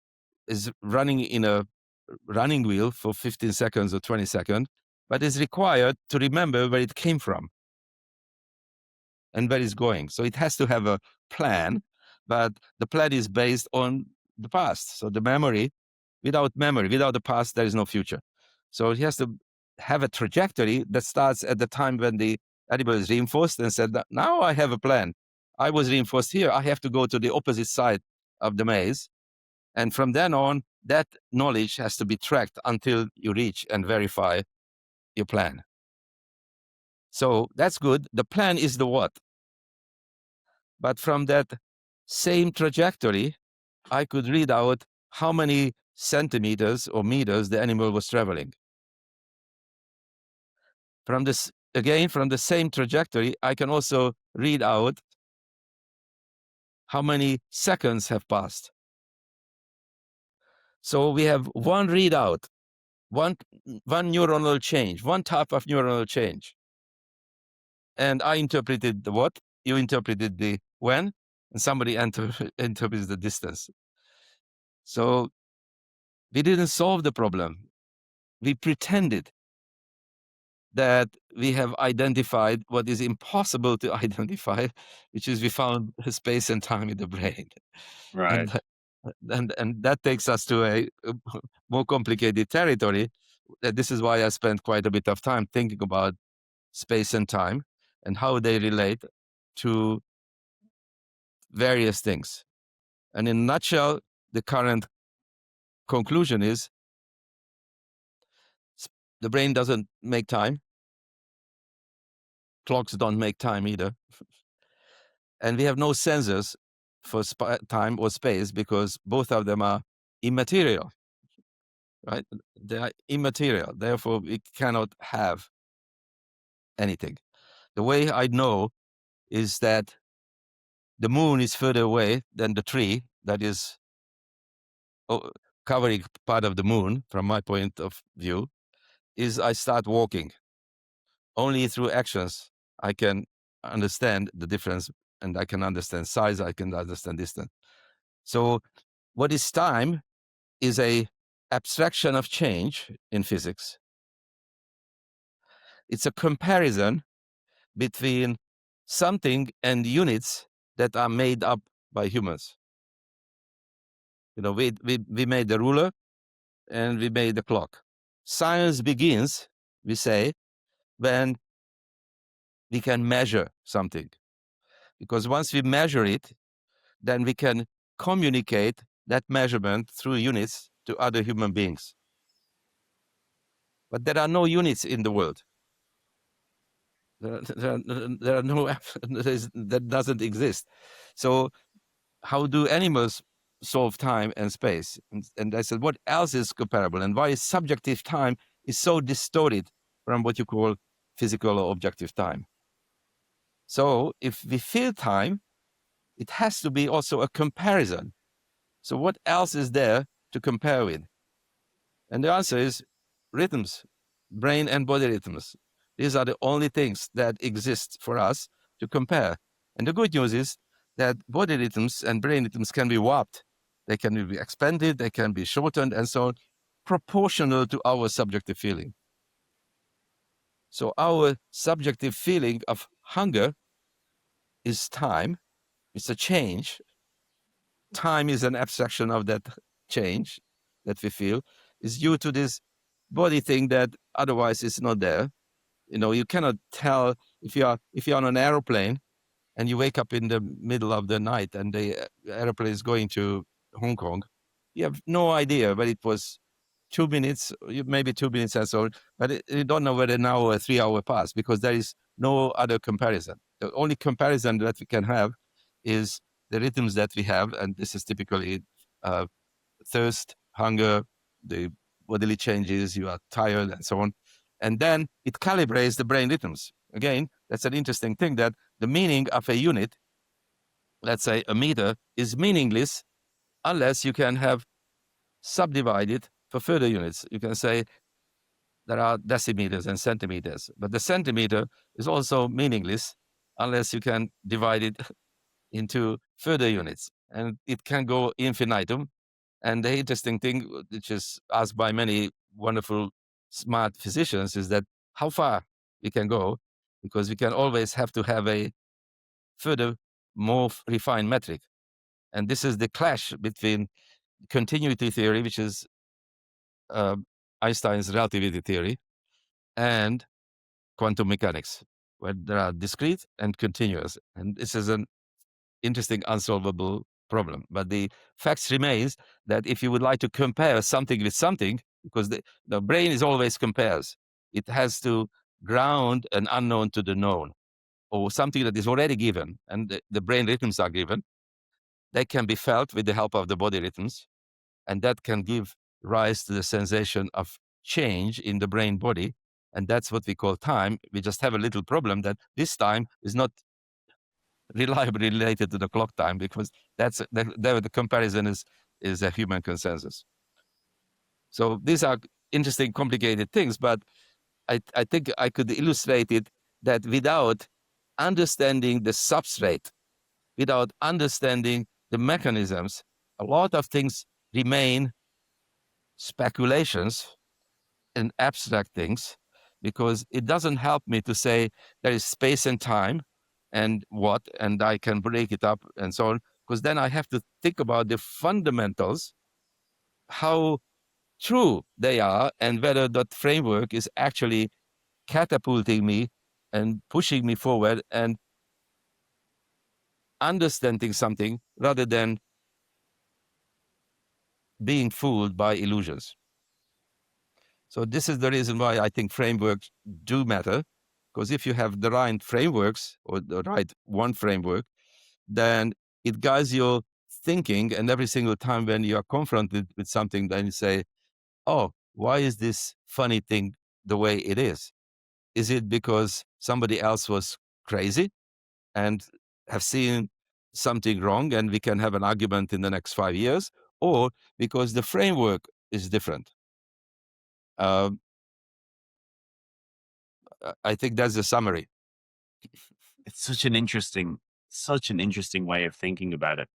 running in a running wheel for 15 seconds or 20 seconds, but is required to remember where it came from and where it's going. So it has to have a plan, but the plan is based on the past. So the memory, without the past, there is no future. So it has to have a trajectory that starts at the time when the animal is reinforced and said, now I have a plan. I was reinforced here. I have to go to the opposite side of the maze. And from then on, that knowledge has to be tracked until you reach and verify your plan. So that's good. The plan is the what. But from that same trajectory, I could read out how many centimeters or meters the animal was traveling. From the same trajectory, I can also read out how many seconds have passed. So we have one readout, one neuronal change, one type of neuronal change. And I interpreted the what, you interpreted the when, and somebody interprets the distance. So we didn't solve the problem. We pretended that we have identified what is impossible to identify, which is we found space and time in the brain. Right. And that takes us to a more complicated territory. This is why I spent quite a bit of time thinking about space and time and how they relate to various things. And in a nutshell, the current conclusion is the brain doesn't make time. Clocks don't make time either. And we have no sensors for time or space because both of them are immaterial, right? They are immaterial. Therefore, we cannot have anything. The way I know is that the moon is further away than the tree that is covering part of the moon, from my point of view, is I start walking. Only through actions I can understand the difference, and I can understand size, I can understand distance. So what is time is a abstraction of change in physics. It's a comparison between something and units that are made up by humans. You know, we made the ruler and we made the clock. Science begins, we say, when we can measure something. Because once we measure it, then we can communicate that measurement through units to other human beings. But there are no units in the world. There are no, that doesn't exist. So how do animals solve time and space? And I said, what else is comparable? And why subjective time is so distorted from what you call physical or objective time? So if we feel time, it has to be also a comparison. So what else is there to compare with? And the answer is rhythms, brain and body rhythms. These are the only things that exist for us to compare. And the good news is that body rhythms and brain rhythms can be warped. They can be expanded, they can be shortened, and so on, proportional to our subjective feeling. So our subjective feeling of hunger is time. It's a change. Time is an abstraction of that change that we feel. Is due to this body thing that otherwise is not there. You know, you cannot tell if you're on an aeroplane and you wake up in the middle of the night and the aeroplane is going to Hong Kong. You have no idea, but it was 2 minutes, maybe 2 minutes and so on, but you don't know whether an hour or 3 hour passed because there is no other comparison. The only comparison that we can have is the rhythms that we have, and this is typically thirst, hunger, the bodily changes, you are tired, and so on. And then it calibrates the brain rhythms. Again, that's an interesting thing, that the meaning of a unit, let's say a meter, is meaningless unless you can have subdivided for further units. You can say there are decimeters and centimeters, but the centimeter is also meaningless unless you can divide it into further units. And it can go infinitum. And the interesting thing, which is asked by many wonderful, smart physicians, is that how far we can go, because we can always have to have a further, more refined metric. And this is the clash between continuity theory, which is Einstein's relativity theory, and quantum mechanics, where there are discrete and continuous. And this is an interesting, unsolvable problem. But the fact remains that if you would like to compare something with something, because the brain is always compares, it has to ground an unknown to the known, or something that is already given, and the brain rhythms are given. They can be felt with the help of the body rhythms, and that can give rise to the sensation of change in the brain body, and that's what we call time. We just have a little problem that this time is not reliably related to the clock time, because the comparison is a human consensus. So these are interesting, complicated things, but I think I could illustrate it that without understanding the substrate, without understanding the mechanisms, a lot of things remain speculations and abstract things, because it doesn't help me to say there is space and time and what, and I can break it up and so on, because then I have to think about the fundamentals, how true they are, and whether that framework is actually catapulting me and pushing me forward and understanding something rather than being fooled by illusions. So this is the reason why I think frameworks do matter, because if you have the right frameworks or the right one framework, then it guides your thinking, and every single time when you are confronted with something, then you say, oh, why is this funny thing the way it is? Is it because somebody else was crazy and have seen something wrong and we can have an argument in the next 5 years? Or because the framework is different? Um, I think that's the summary. It's such an interesting way of thinking about it.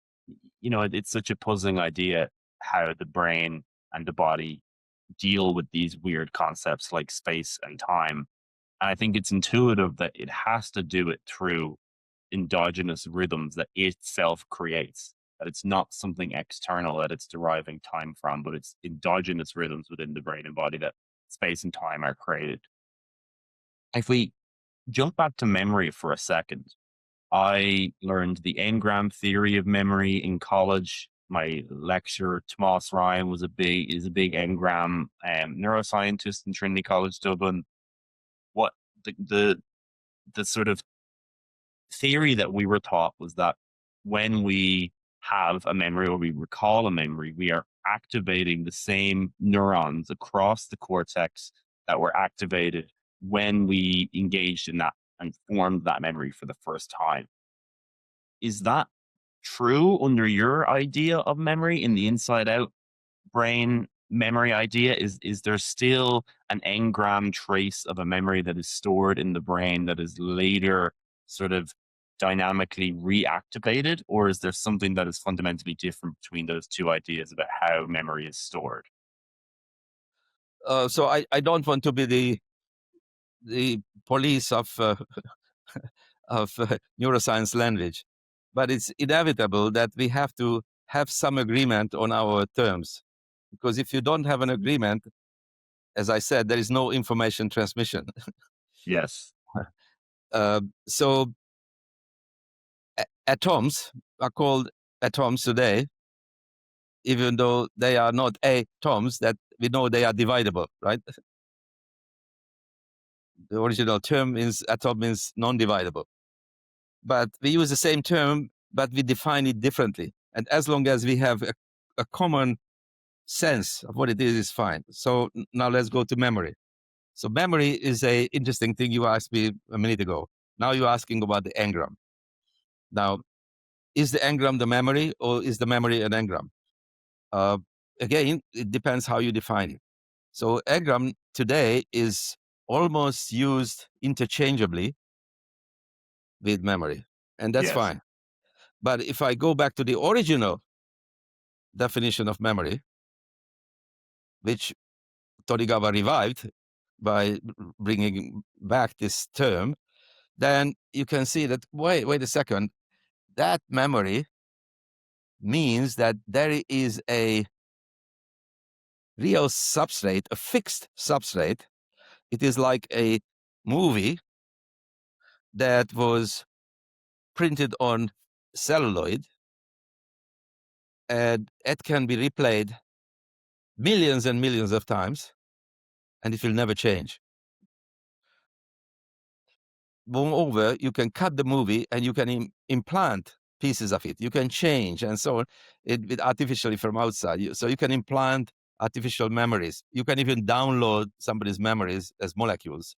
You know, it's such a puzzling idea how the brain and the body deal with these weird concepts like space and time. And I think it's intuitive that it has to do it through endogenous rhythms that it itself creates, that it's not something external that it's deriving time from, but it's endogenous rhythms within the brain and body that space and time are created. If we jump back to memory for a second, I learned the engram theory of memory in college. My lecturer, Tomas Ryan, is a big engram neuroscientist in Trinity College Dublin. What the sort of theory that we were taught was that when we have a memory or we recall a memory, we are activating the same neurons across the cortex that were activated when we engaged in that and formed that memory for the first time. Is that true under your idea of memory in the inside out brain memory idea? Is there still an engram trace of a memory that is stored in the brain that is later sort of dynamically reactivated, or is there something that is fundamentally different between those two ideas about how memory is stored? So I don't want to be the police of neuroscience language, but it's inevitable that we have to have some agreement on our terms, because if you don't have an agreement, as I said, there is no information transmission. Yes. So atoms are called atoms today, even though they are not atoms, that we know they are dividable, right? The original term atom means non-dividable. But we use the same term, but we define it differently. And as long as we have a common sense of what it is fine. So now let's go to memory. So memory is a interesting thing you asked me a minute ago. Now you're asking about the engram. Now, is the engram the memory, or is the memory an engram? Again, it depends how you define it. So engram today is almost used interchangeably with memory, and that's Yes. fine. But if I go back to the original definition of memory, which Torigawa revived by bringing back this term, then you can see that, wait a second, that memory means that there is a real substrate, a fixed substrate. It is like a movie that was printed on celluloid, and it can be replayed millions and millions of times, and it will never change. Moreover, you can cut the movie and you can implant pieces of it. You can change and so on it artificially from outside. So you can implant artificial memories. You can even download somebody's memories as molecules.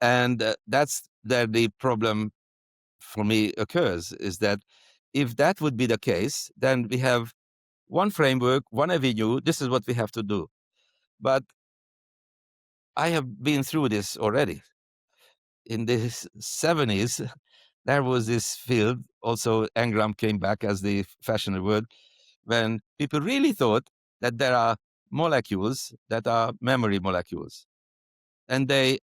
And that's where the problem for me occurs, is that if that would be the case, then we have one framework, one avenue. This is what we have to do. But I have been through this already. In the 70s, there was this field, also engram came back as the fashionable word, when people really thought that there are molecules that are memory molecules. And they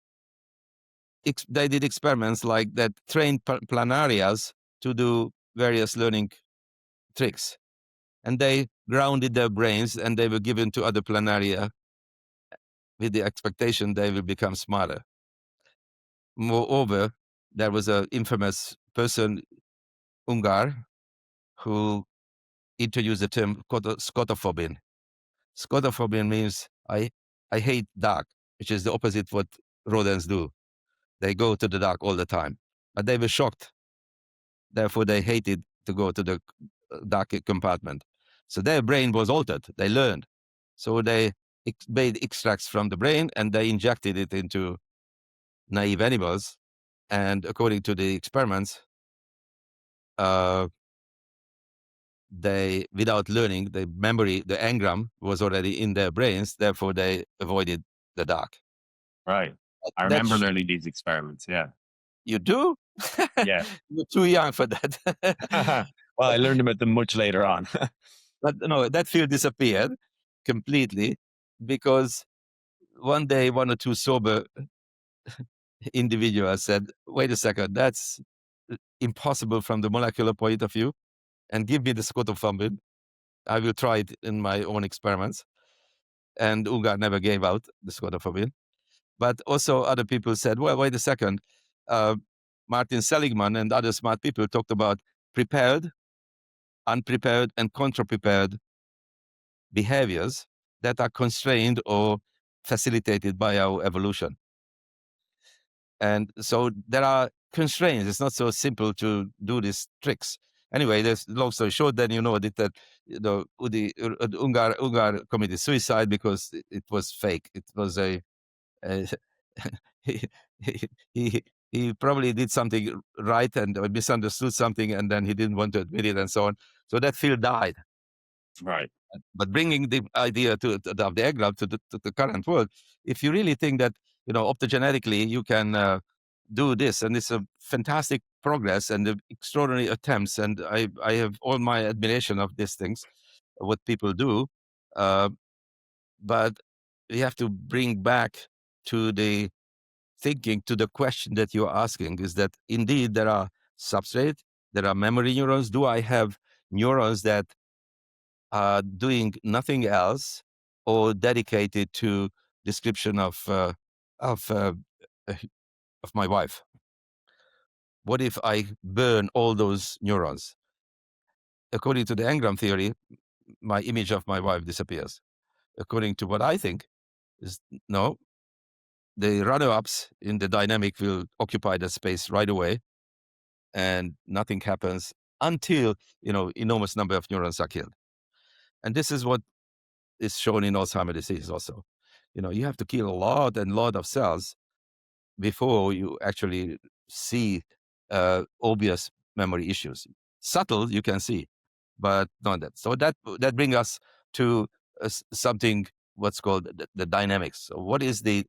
did experiments like that, trained planarias to do various learning tricks. And they grounded their brains and they were given to other planaria with the expectation they will become smarter. Moreover, there was an infamous person, Ungar, who introduced the term scotophobia. Scotophobia means I hate dark, which is the opposite what rodents do. They go to the dark all the time. But they were shocked. Therefore, they hated to go to the dark compartment. So their brain was altered. They learned. So they made extracts from the brain and they injected it into naive animals. And according to the experiments, they, without learning, the memory, the engram was already in their brains. Therefore, they avoided the dark. Right. I remember learning these experiments. Yeah. You do? Yeah. You're too young for that. Well, I learned about them much later on. But no, that field disappeared completely because one day, one or two sober individuals said, wait a second, that's impossible from the molecular point of view, and give me the scotophombin. I will try it in my own experiments. And Ungar never gave out the scotophombin. But also other people said, well, wait a second. Martin Seligman and other smart people talked about prepared, unprepared, and contra-prepared behaviors that are constrained or facilitated by our evolution. And so there are constraints. It's not so simple to do these tricks. Anyway, there's long story short, then you know that Ungar committed suicide because it was fake. It was a he, he probably did something right and misunderstood something, and then he didn't want to admit it, and so on. So that field died. Right. But bringing the idea of the engram to the current world, if you really think that optogenetically you can do this, and it's a fantastic progress and extraordinary attempts, and I have all my admiration of these things, what people do, but we have to bring back to the thinking, to the question that you're asking, is that indeed there are substrate, there are memory neurons. Do I have neurons that are doing nothing else or dedicated to description of my wife? What if I burn all those neurons? According to the engram theory, my image of my wife disappears. According to what I think, is no, the runner-ups in the dynamic will occupy that space right away, and nothing happens until enormous number of neurons are killed. And this is what is shown in Alzheimer's disease also. You have to kill a lot and lot of cells before you actually see obvious memory issues. Subtle, you can see, but not that. So that brings us to something what's called the dynamics. So what is the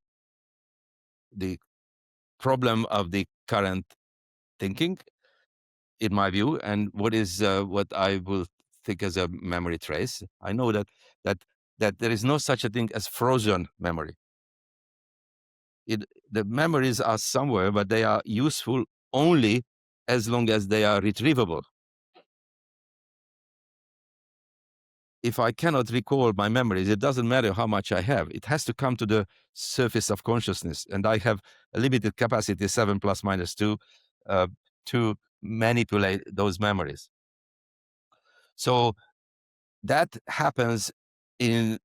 problem of the current thinking, in my view, and what is what I will think as a memory trace? I know that there is no such a thing as frozen memory. The memories are somewhere, but they are useful only as long as they are retrievable. If I cannot recall my memories, it doesn't matter how much I have. It has to come to the surface of consciousness, and I have a limited capacity, 7 plus minus 2, to manipulate those memories. So that happens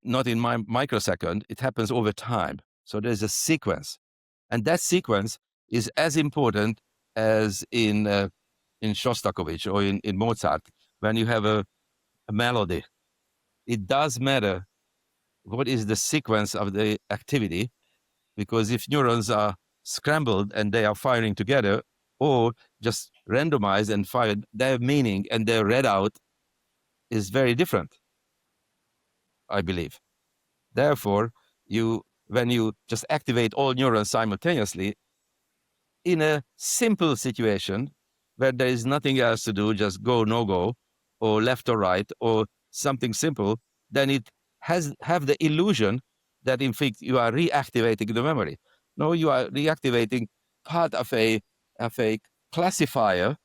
not in my microsecond, it happens over time. So there's a sequence, and that sequence is as important as in Shostakovich or in Mozart, when you have a melody. It does matter what is the sequence of the activity, because if neurons are scrambled and they are firing together, or just randomized and fired, their meaning and their readout is very different, I believe. Therefore, when you just activate all neurons simultaneously, in a simple situation where there is nothing else to do, just go, no go, or left or right, or something simple, then it have the illusion that in fact you are reactivating the memory. No, you are reactivating part of a classifier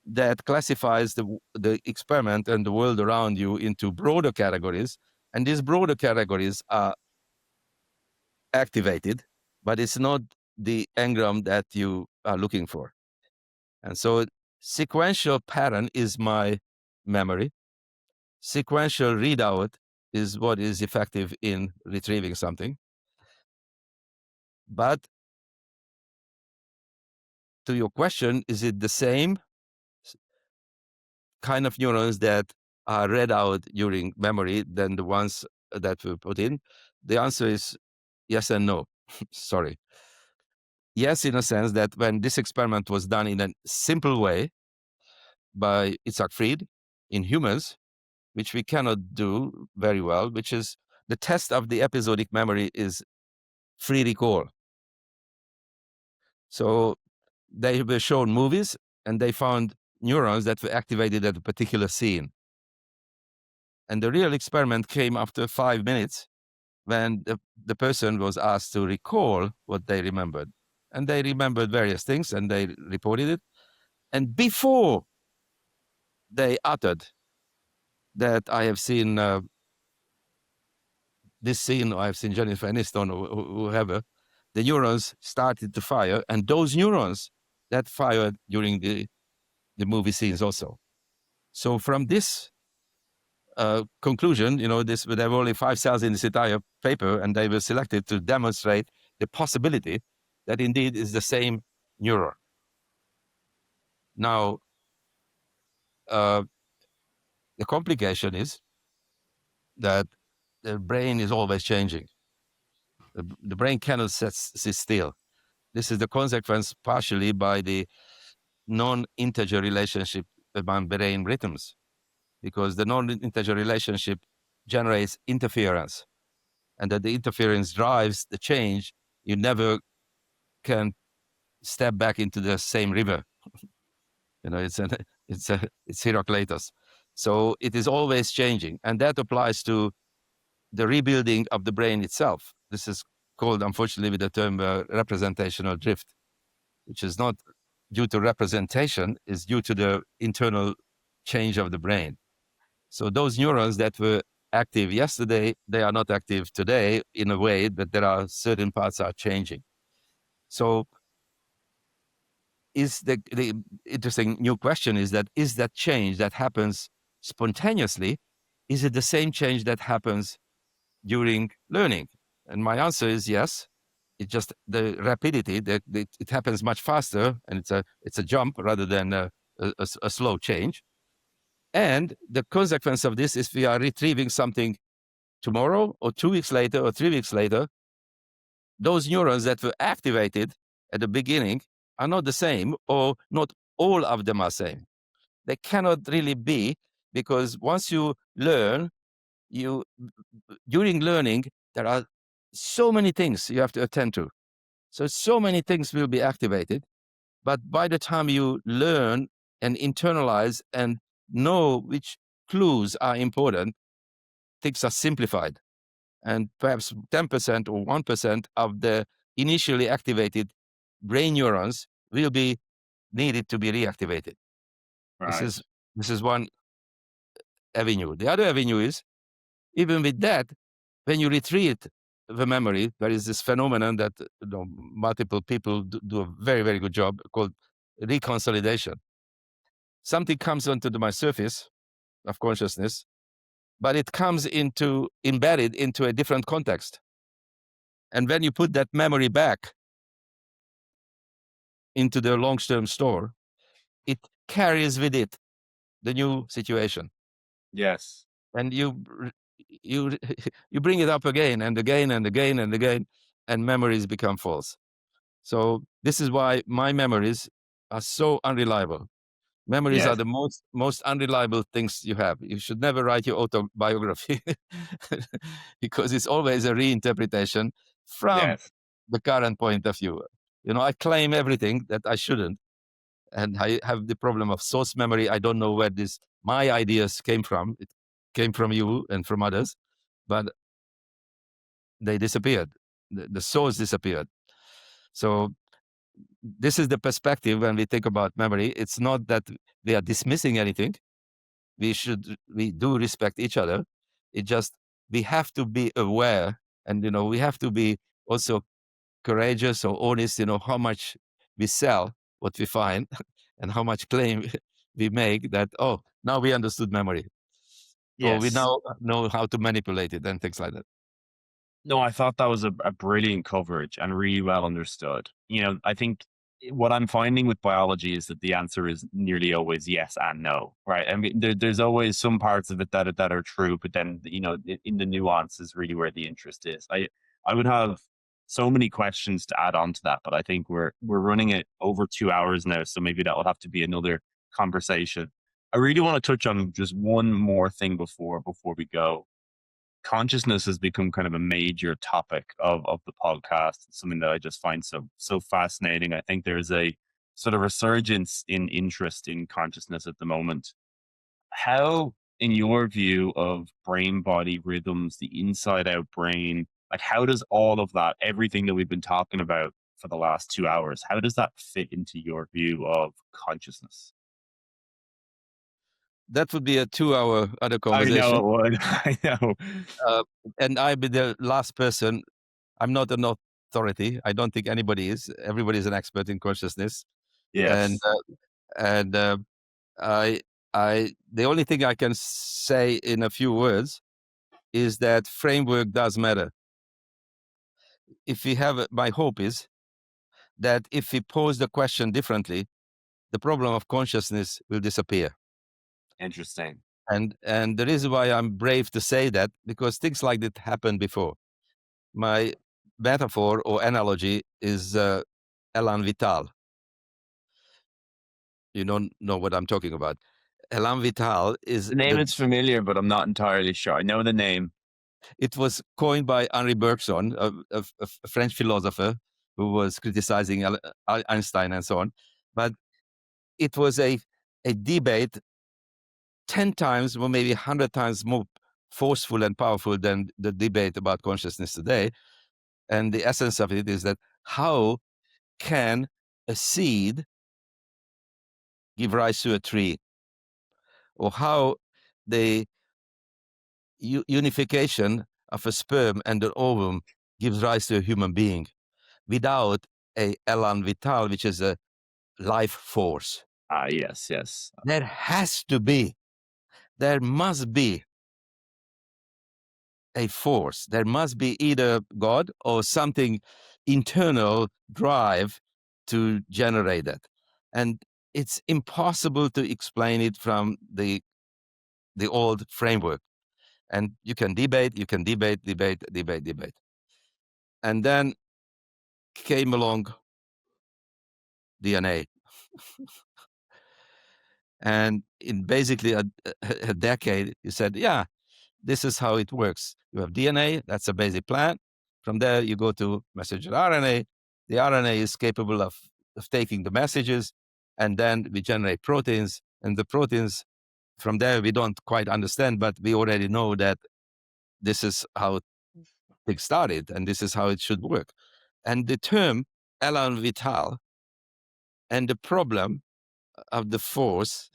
that classifies the experiment and the world around you into broader categories, and these broader categories are activated, but it's not the engram that you are looking for. And so sequential pattern is my memory. Sequential readout is what is effective in retrieving something. But to your question, is it the same? kind of neurons that are read out during memory than the ones that we put in? The answer is yes and no. Sorry. Yes, in a sense that when this experiment was done in a simple way by Itzhak Fried in humans, which we cannot do very well, which is the test of the episodic memory is free recall. So they were shown movies and they found neurons that were activated at a particular scene. And the real experiment came after 5 minutes when the person was asked to recall what they remembered. And they remembered various things and they reported it. And before they uttered that I have seen this scene, or I've seen Jennifer Aniston or whoever, the neurons started to fire, and those neurons that fired during the movie scenes also. So from this conclusion, there were only 5 cells in this entire paper, and they were selected to demonstrate the possibility that indeed is the same neuron. Now, the complication is that the brain is always changing. The brain cannot sit still. This is the consequence partially by the non-integer relationship among brain rhythms, because the non-integer relationship generates interference, and that the interference drives the change. You never can step back into the same river. It's Heraclitus. So it is always changing, and that applies to the rebuilding of the brain itself. This is called, unfortunately, with the term representational drift, which is not due to representation, is due to the internal change of the brain. So those neurons that were active yesterday, they are not active today in a way that there are certain parts are changing. So is the interesting new question is that change that happens spontaneously, is it the same change that happens during learning? And my answer is yes. It's just the rapidity that it happens much faster, and it's a jump rather than a slow change. And the consequence of this is we are retrieving something tomorrow or 2 weeks later or 3 weeks later. Those neurons that were activated at the beginning are not the same, or not all of them are same. They cannot really be, because once you learn, during learning, there are so many things you have to attend to. So many things will be activated, but by the time you learn and internalize and know which clues are important, things are simplified. And perhaps 10% or 1% of the initially activated brain neurons will be needed to be reactivated. Right. This is one avenue. The other avenue is, even with that, when you retrieve the memory, there is this phenomenon that multiple people do a very, very good job called reconsolidation. Something comes onto my surface of consciousness, but it comes embedded into a different context. And when you put that memory back into the long-term store, it carries with it the new situation. Yes. And you bring it up again and again and again and again, and memories become false. So this is why my memories are so unreliable. Memories Yes. are the most unreliable things you have. You should never write your autobiography because it's always a reinterpretation from the current point of view. I claim everything that I shouldn't, and I have the problem of source memory. I don't know where my ideas came from. It came from you and from others, but they disappeared. The source disappeared. So this is the perspective when we think about memory. It's not that we are dismissing anything. We do respect each other. It just, we have to be aware, and we have to be also courageous or honest, how much we sell what we find and how much claim we make that, now we understood memory. Or we Yes. now know how to manipulate it and things like that. No, I thought that was a brilliant coverage and really well understood. I think what I'm finding with biology is that the answer is nearly always yes and no, right? I mean, there's always some parts of it that are true, but then in the nuance is really where the interest is. I would have so many questions to add on to that, but I think we're running it over 2 hours now, so maybe that will have to be another conversation. I really want to touch on just one more thing before we go. Consciousness has become kind of a major topic of the podcast. It's something that I just find so fascinating. I think there's a sort of resurgence in interest in consciousness at the moment. How, in your view of brain body rhythms, the inside out brain, like how does all of that, everything that we've been talking about for the last 2 hours, how does that fit into your view of consciousness? That would be a 2-hour other I know conversation. it would. I know. Uh, and I'll be the last person. I'm not an authority. I don't think anybody is. Everybody is an expert in consciousness. And Yes. and I the only thing I can say in a few words is that framework does matter. If we have, my hope is that if we pose the question differently, the problem of consciousness will disappear. Interesting. And the reason why I'm brave to say that, because things like that happened before. My metaphor or analogy is Elan Vital. You don't know what I'm talking about. Elan Vital is The name is familiar, but I'm not entirely sure. I know the name. it was coined by Henri Bergson, a French philosopher who was criticizing Einstein and so on. But it was a debate 10 times or maybe 100 times more forceful and powerful than the debate about consciousness today. And the essence of it is that how can a seed give rise to a tree? Or how the unification of a sperm and an ovum gives rise to a human being without a elan vital, which is a life force. Yes, yes. There has to be, there must be a force. There must be either God or something internal drive to generate that. And it's impossible to explain it from the old framework. And you can debate. And then came along DNA. And in basically a decade, you said, yeah, this is how it works. You have DNA, that's a basic plan. From there, you go to messenger RNA. The RNA is capable of taking the messages, and then we generate proteins. And the proteins, from there, we don't quite understand, but we already know that this is how things started, and this is how it should work. And the term elan vital and the problem of the force,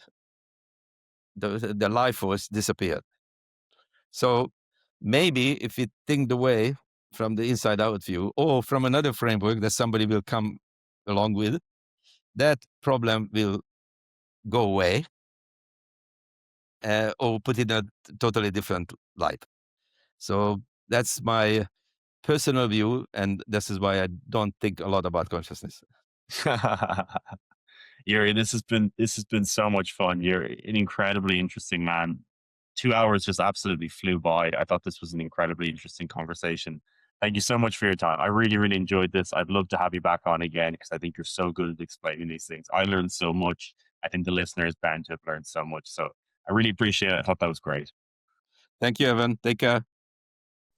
the life force, disappeared. So maybe if we think the way from the inside out view or from another framework that somebody will come along with, that problem will go away or put in a totally different light. So that's my personal view, and this is why I don't think a lot about consciousness. Yuri, this has been so much fun. You're an incredibly interesting man. 2 hours just absolutely flew by. I thought this was an incredibly interesting conversation. Thank you so much for your time. I really, really enjoyed this. I'd love to have you back on again because I think you're so good at explaining these things. I learned so much. I think the listener is bound to have learned so much. So I really appreciate it. I thought that was great. Thank you, Evan. Take care.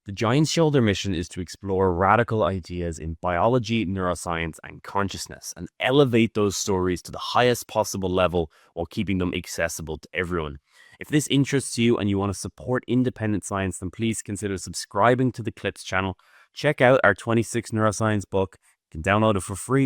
The Giant Shoulder mission is to explore radical ideas in biology, neuroscience, and consciousness, and elevate those stories to the highest possible level while keeping them accessible to everyone. If this interests you and you want to support independent science, then please consider subscribing to the Clips channel. Check out our 26 Neuroscience book. You can download it for free